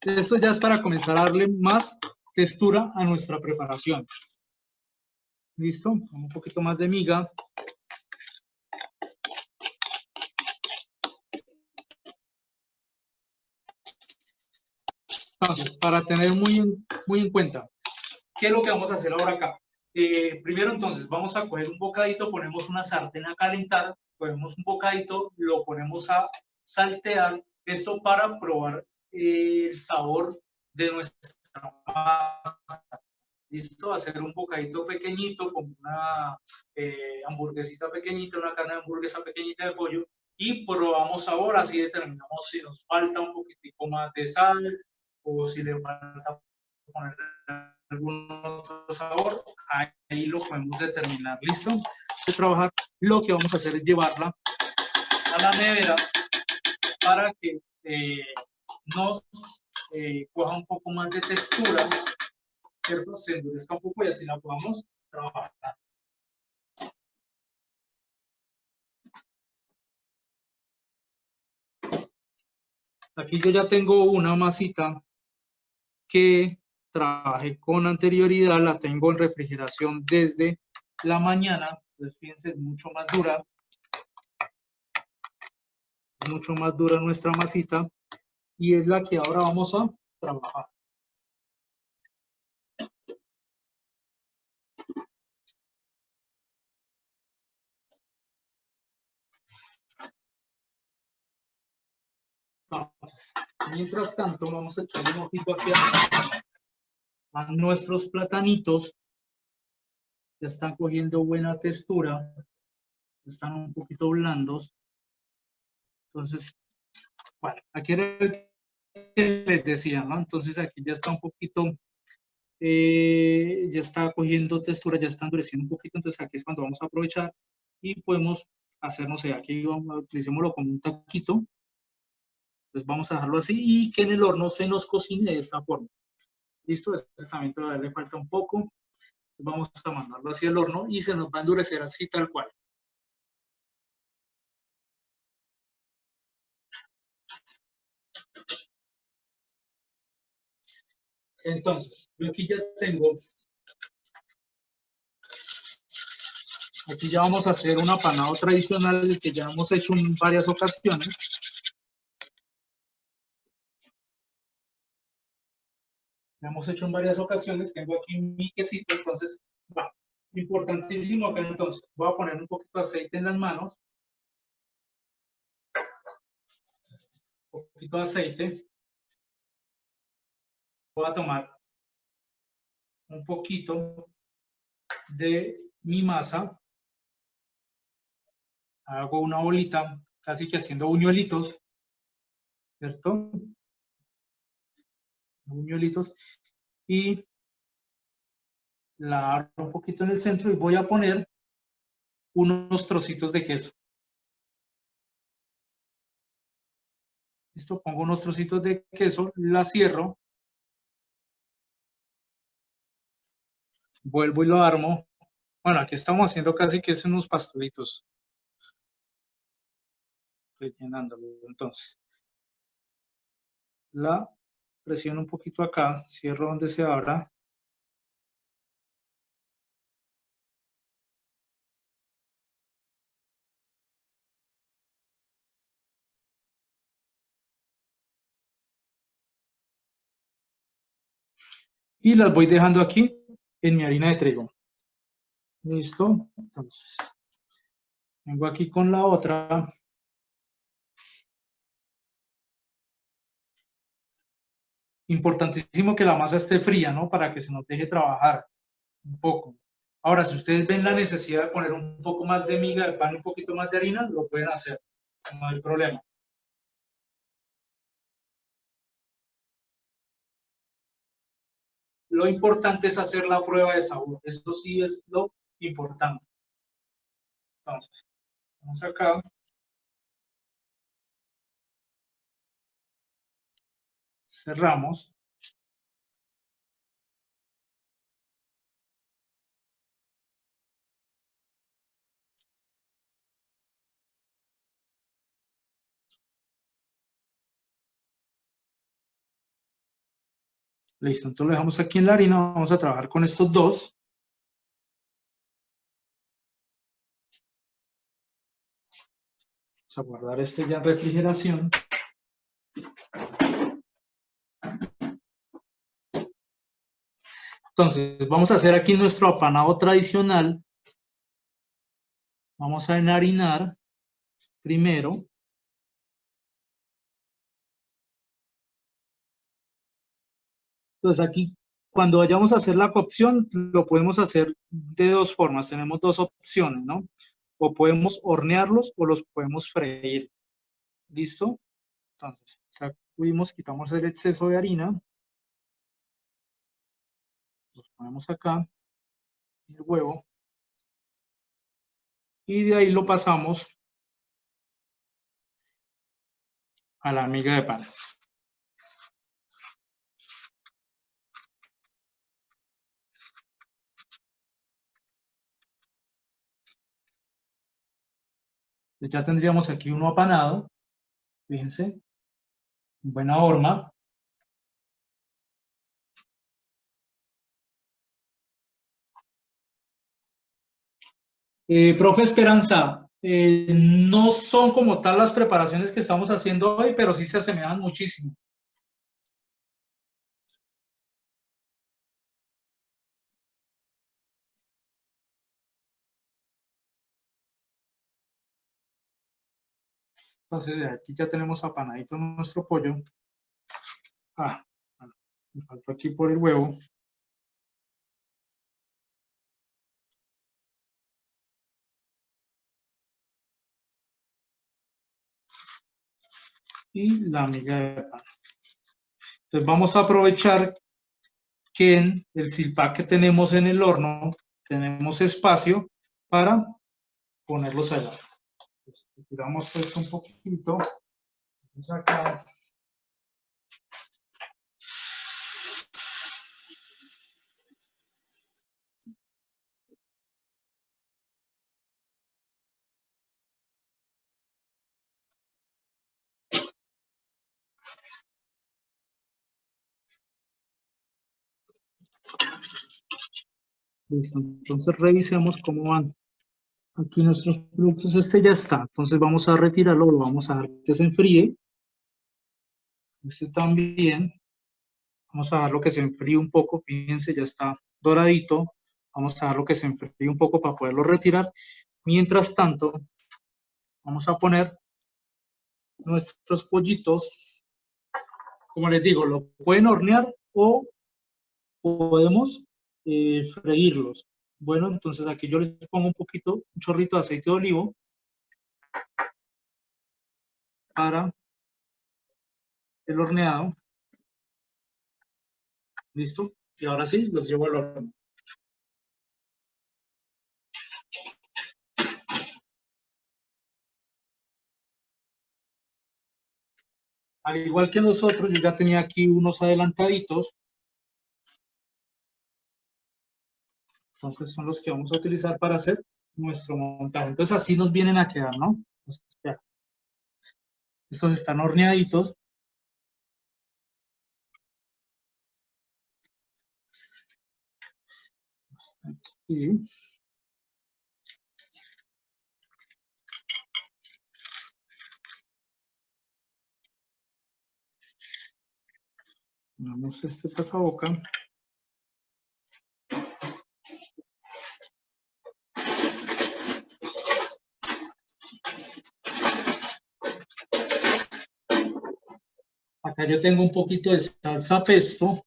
Esto ya es para comenzar a darle más textura a nuestra preparación. ¿Listo? Un poquito más de miga. Entonces, para tener muy en cuenta, ¿qué es lo que vamos a hacer ahora acá? Primero, entonces, vamos a coger un bocadito, ponemos una sartén a calentar, cogemos un bocadito, lo ponemos a saltear, esto para probar el sabor de nuestra masa. Listo, hacer un bocadito pequeñito, como una hamburguesita pequeñita, una carne de hamburguesa pequeñita de pollo, y probamos sabor, así determinamos si nos falta un poquitico más de sal, o si le falta poner algún otro sabor, ahí lo podemos determinar. ¿Listo? De trabajar, lo que vamos a hacer es llevarla a la nevera para que nos coja un poco más de textura, ¿cierto? Se endurezca un poco y así la podamos trabajar. Aquí yo ya tengo una masita que trabajé con anterioridad, la tengo en refrigeración desde la mañana, pues fíjense, es mucho más dura nuestra masita, y es la que ahora vamos a trabajar. Entonces, mientras tanto, vamos a echarle un ojito aquí a nuestros platanitos. Ya están cogiendo buena textura, están un poquito blandos. Entonces, bueno, aquí era el que les decía, ¿no? Entonces aquí ya está un poquito, ya está cogiendo textura, ya está endureciendo un poquito. Entonces aquí es cuando vamos a aprovechar y podemos hacer, no sé, aquí utilicémoslo como un taquito. Pues vamos a dejarlo así y que en el horno se nos cocine de esta forma. Listo, este también todavía le falta un poco. Vamos a mandarlo hacia el horno y se nos va a endurecer así tal cual. Entonces, yo aquí ya tengo, aquí ya vamos a hacer un apanado tradicional que ya hemos hecho en varias ocasiones. Tengo aquí mi quesito, entonces, va. Importantísimo acá entonces, voy a poner un poquito de aceite en las manos, un poquito de aceite, voy a tomar un poquito de mi masa, hago una bolita, casi que haciendo buñuelitos, ¿cierto? Buñuelitos, y la abro un poquito en el centro y voy a poner unos trocitos de queso. Listo, pongo unos trocitos de queso, la cierro, vuelvo y lo armo. Bueno, aquí estamos haciendo casi que es unos pastelitos, rellenándolo. Entonces, la presiono un poquito acá, cierro donde se abra. Y las voy dejando aquí en mi harina de trigo. Listo. Entonces, vengo aquí con la otra. Importantísimo que la masa esté fría, ¿no? Para que se nos deje trabajar. un poco. Ahora, si ustedes ven la necesidad de poner un poco más de miga de pan, un poquito más de harina, lo pueden hacer, no hay problema. Lo importante es hacer la prueba de sabor, eso sí es lo importante. Entonces, vamos acá. Cerramos. Listo, entonces lo dejamos aquí en la harina. Vamos a trabajar con estos dos. Vamos a guardar este ya en refrigeración. Entonces, vamos a hacer aquí nuestro apanado tradicional. Vamos a enharinar primero. Entonces aquí, cuando vayamos a hacer la cocción, lo podemos hacer de dos formas. Tenemos dos opciones, ¿no? O podemos hornearlos o los podemos freír. ¿Listo? Entonces, sacudimos, quitamos el exceso de harina. Los ponemos acá, el huevo. Y de ahí lo pasamos a la miga de pan. Ya tendríamos aquí uno apanado. Fíjense. Buena horma. Profe Esperanza, no son como tal las preparaciones que estamos haciendo hoy, pero sí se asemejan muchísimo. Entonces, aquí ya tenemos apanadito nuestro pollo. Bueno, me faltó aquí por el huevo. Y la miga de pan. Entonces, vamos a aprovechar que en el silpac que tenemos en el horno tenemos espacio para ponerlos allá. Entonces, tiramos esto un poquito. Vamos acá. Listo, entonces revisemos cómo van aquí nuestros productos. Este ya está, entonces vamos a retirarlo, lo vamos a dejar que se enfríe. Este también, vamos a dejarlo que se enfríe un poco, fíjense, ya está doradito. Vamos a dejarlo que se enfríe un poco para poderlo retirar. Mientras tanto, vamos a poner nuestros pollitos. Como les digo, lo pueden hornear o podemos freírlos. Bueno, entonces aquí yo les pongo un chorrito de aceite de olivo para el horneado. ¿Listo? Y ahora sí, los llevo al horno. Al igual que nosotros, yo ya tenía aquí unos adelantaditos. Entonces son los que vamos a utilizar para hacer nuestro montaje. Entonces así nos vienen a quedar, ¿no? Estos están horneaditos. Aquí. Ponemos este pasaboca. Acá yo tengo un poquito de salsa pesto.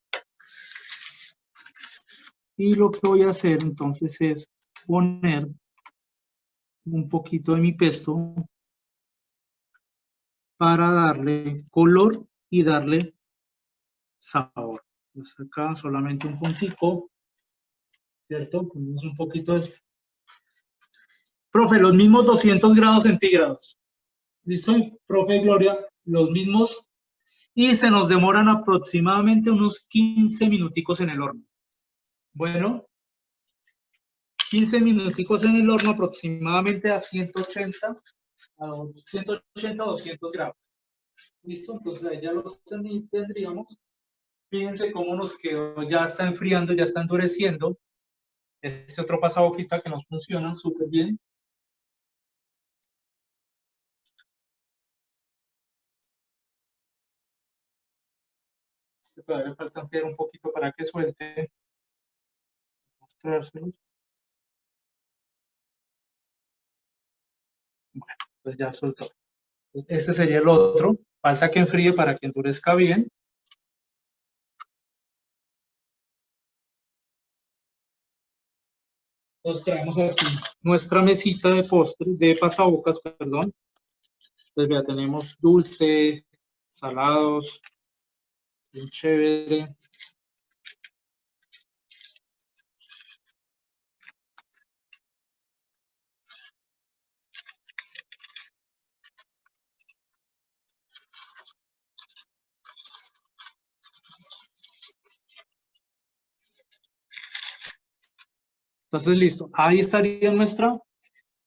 Y lo que voy a hacer entonces es poner un poquito de mi pesto para darle color y darle sabor. Pues acá solamente un puntico, ¿cierto? Ponemos un poquito de... Profe, los mismos 200 grados centígrados. ¿Listo? Profe Gloria, los mismos. Y se nos demoran aproximadamente unos 15 minuticos en el horno. Bueno, 15 minuticos en el horno aproximadamente a 180 a 200 grados. ¿Listo? Entonces ahí ya los tendríamos. Fíjense cómo nos quedó, ya está enfriando, ya está endureciendo. Este otro pasaboquita que nos funciona súper bien. Este todavía falta enfriar un poquito para que suelte. Mostrárselo. Bueno, pues ya soltó. Este sería el otro. Falta que enfríe para que endurezca bien. Entonces traemos aquí nuestra mesita de postre, de pasabocas, perdón. Pues ya tenemos dulce, salados, bien chévere. Entonces, listo. Ahí estaría nuestra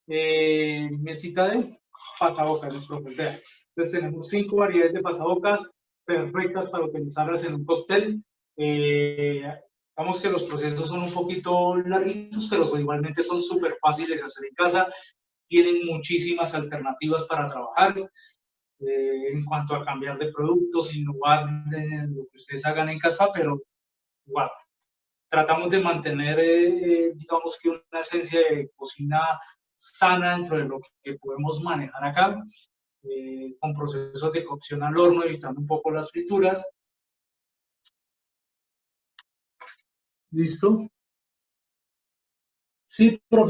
mesita de pasabocas, profe. Entonces, tenemos 5 variedades de pasabocas perfectas para utilizarlas en un cóctel. Digamos que los procesos son un poquito larguitos, pero igualmente son súper fáciles de hacer en casa. Tienen muchísimas alternativas para trabajar. En cuanto a cambiar de productos, innovar en lo que ustedes hagan en casa, pero igual, tratamos de mantener, digamos que una esencia de cocina sana dentro de lo que podemos manejar acá, con procesos de cocción al horno, evitando un poco las frituras. ¿Listo? Sí, profe.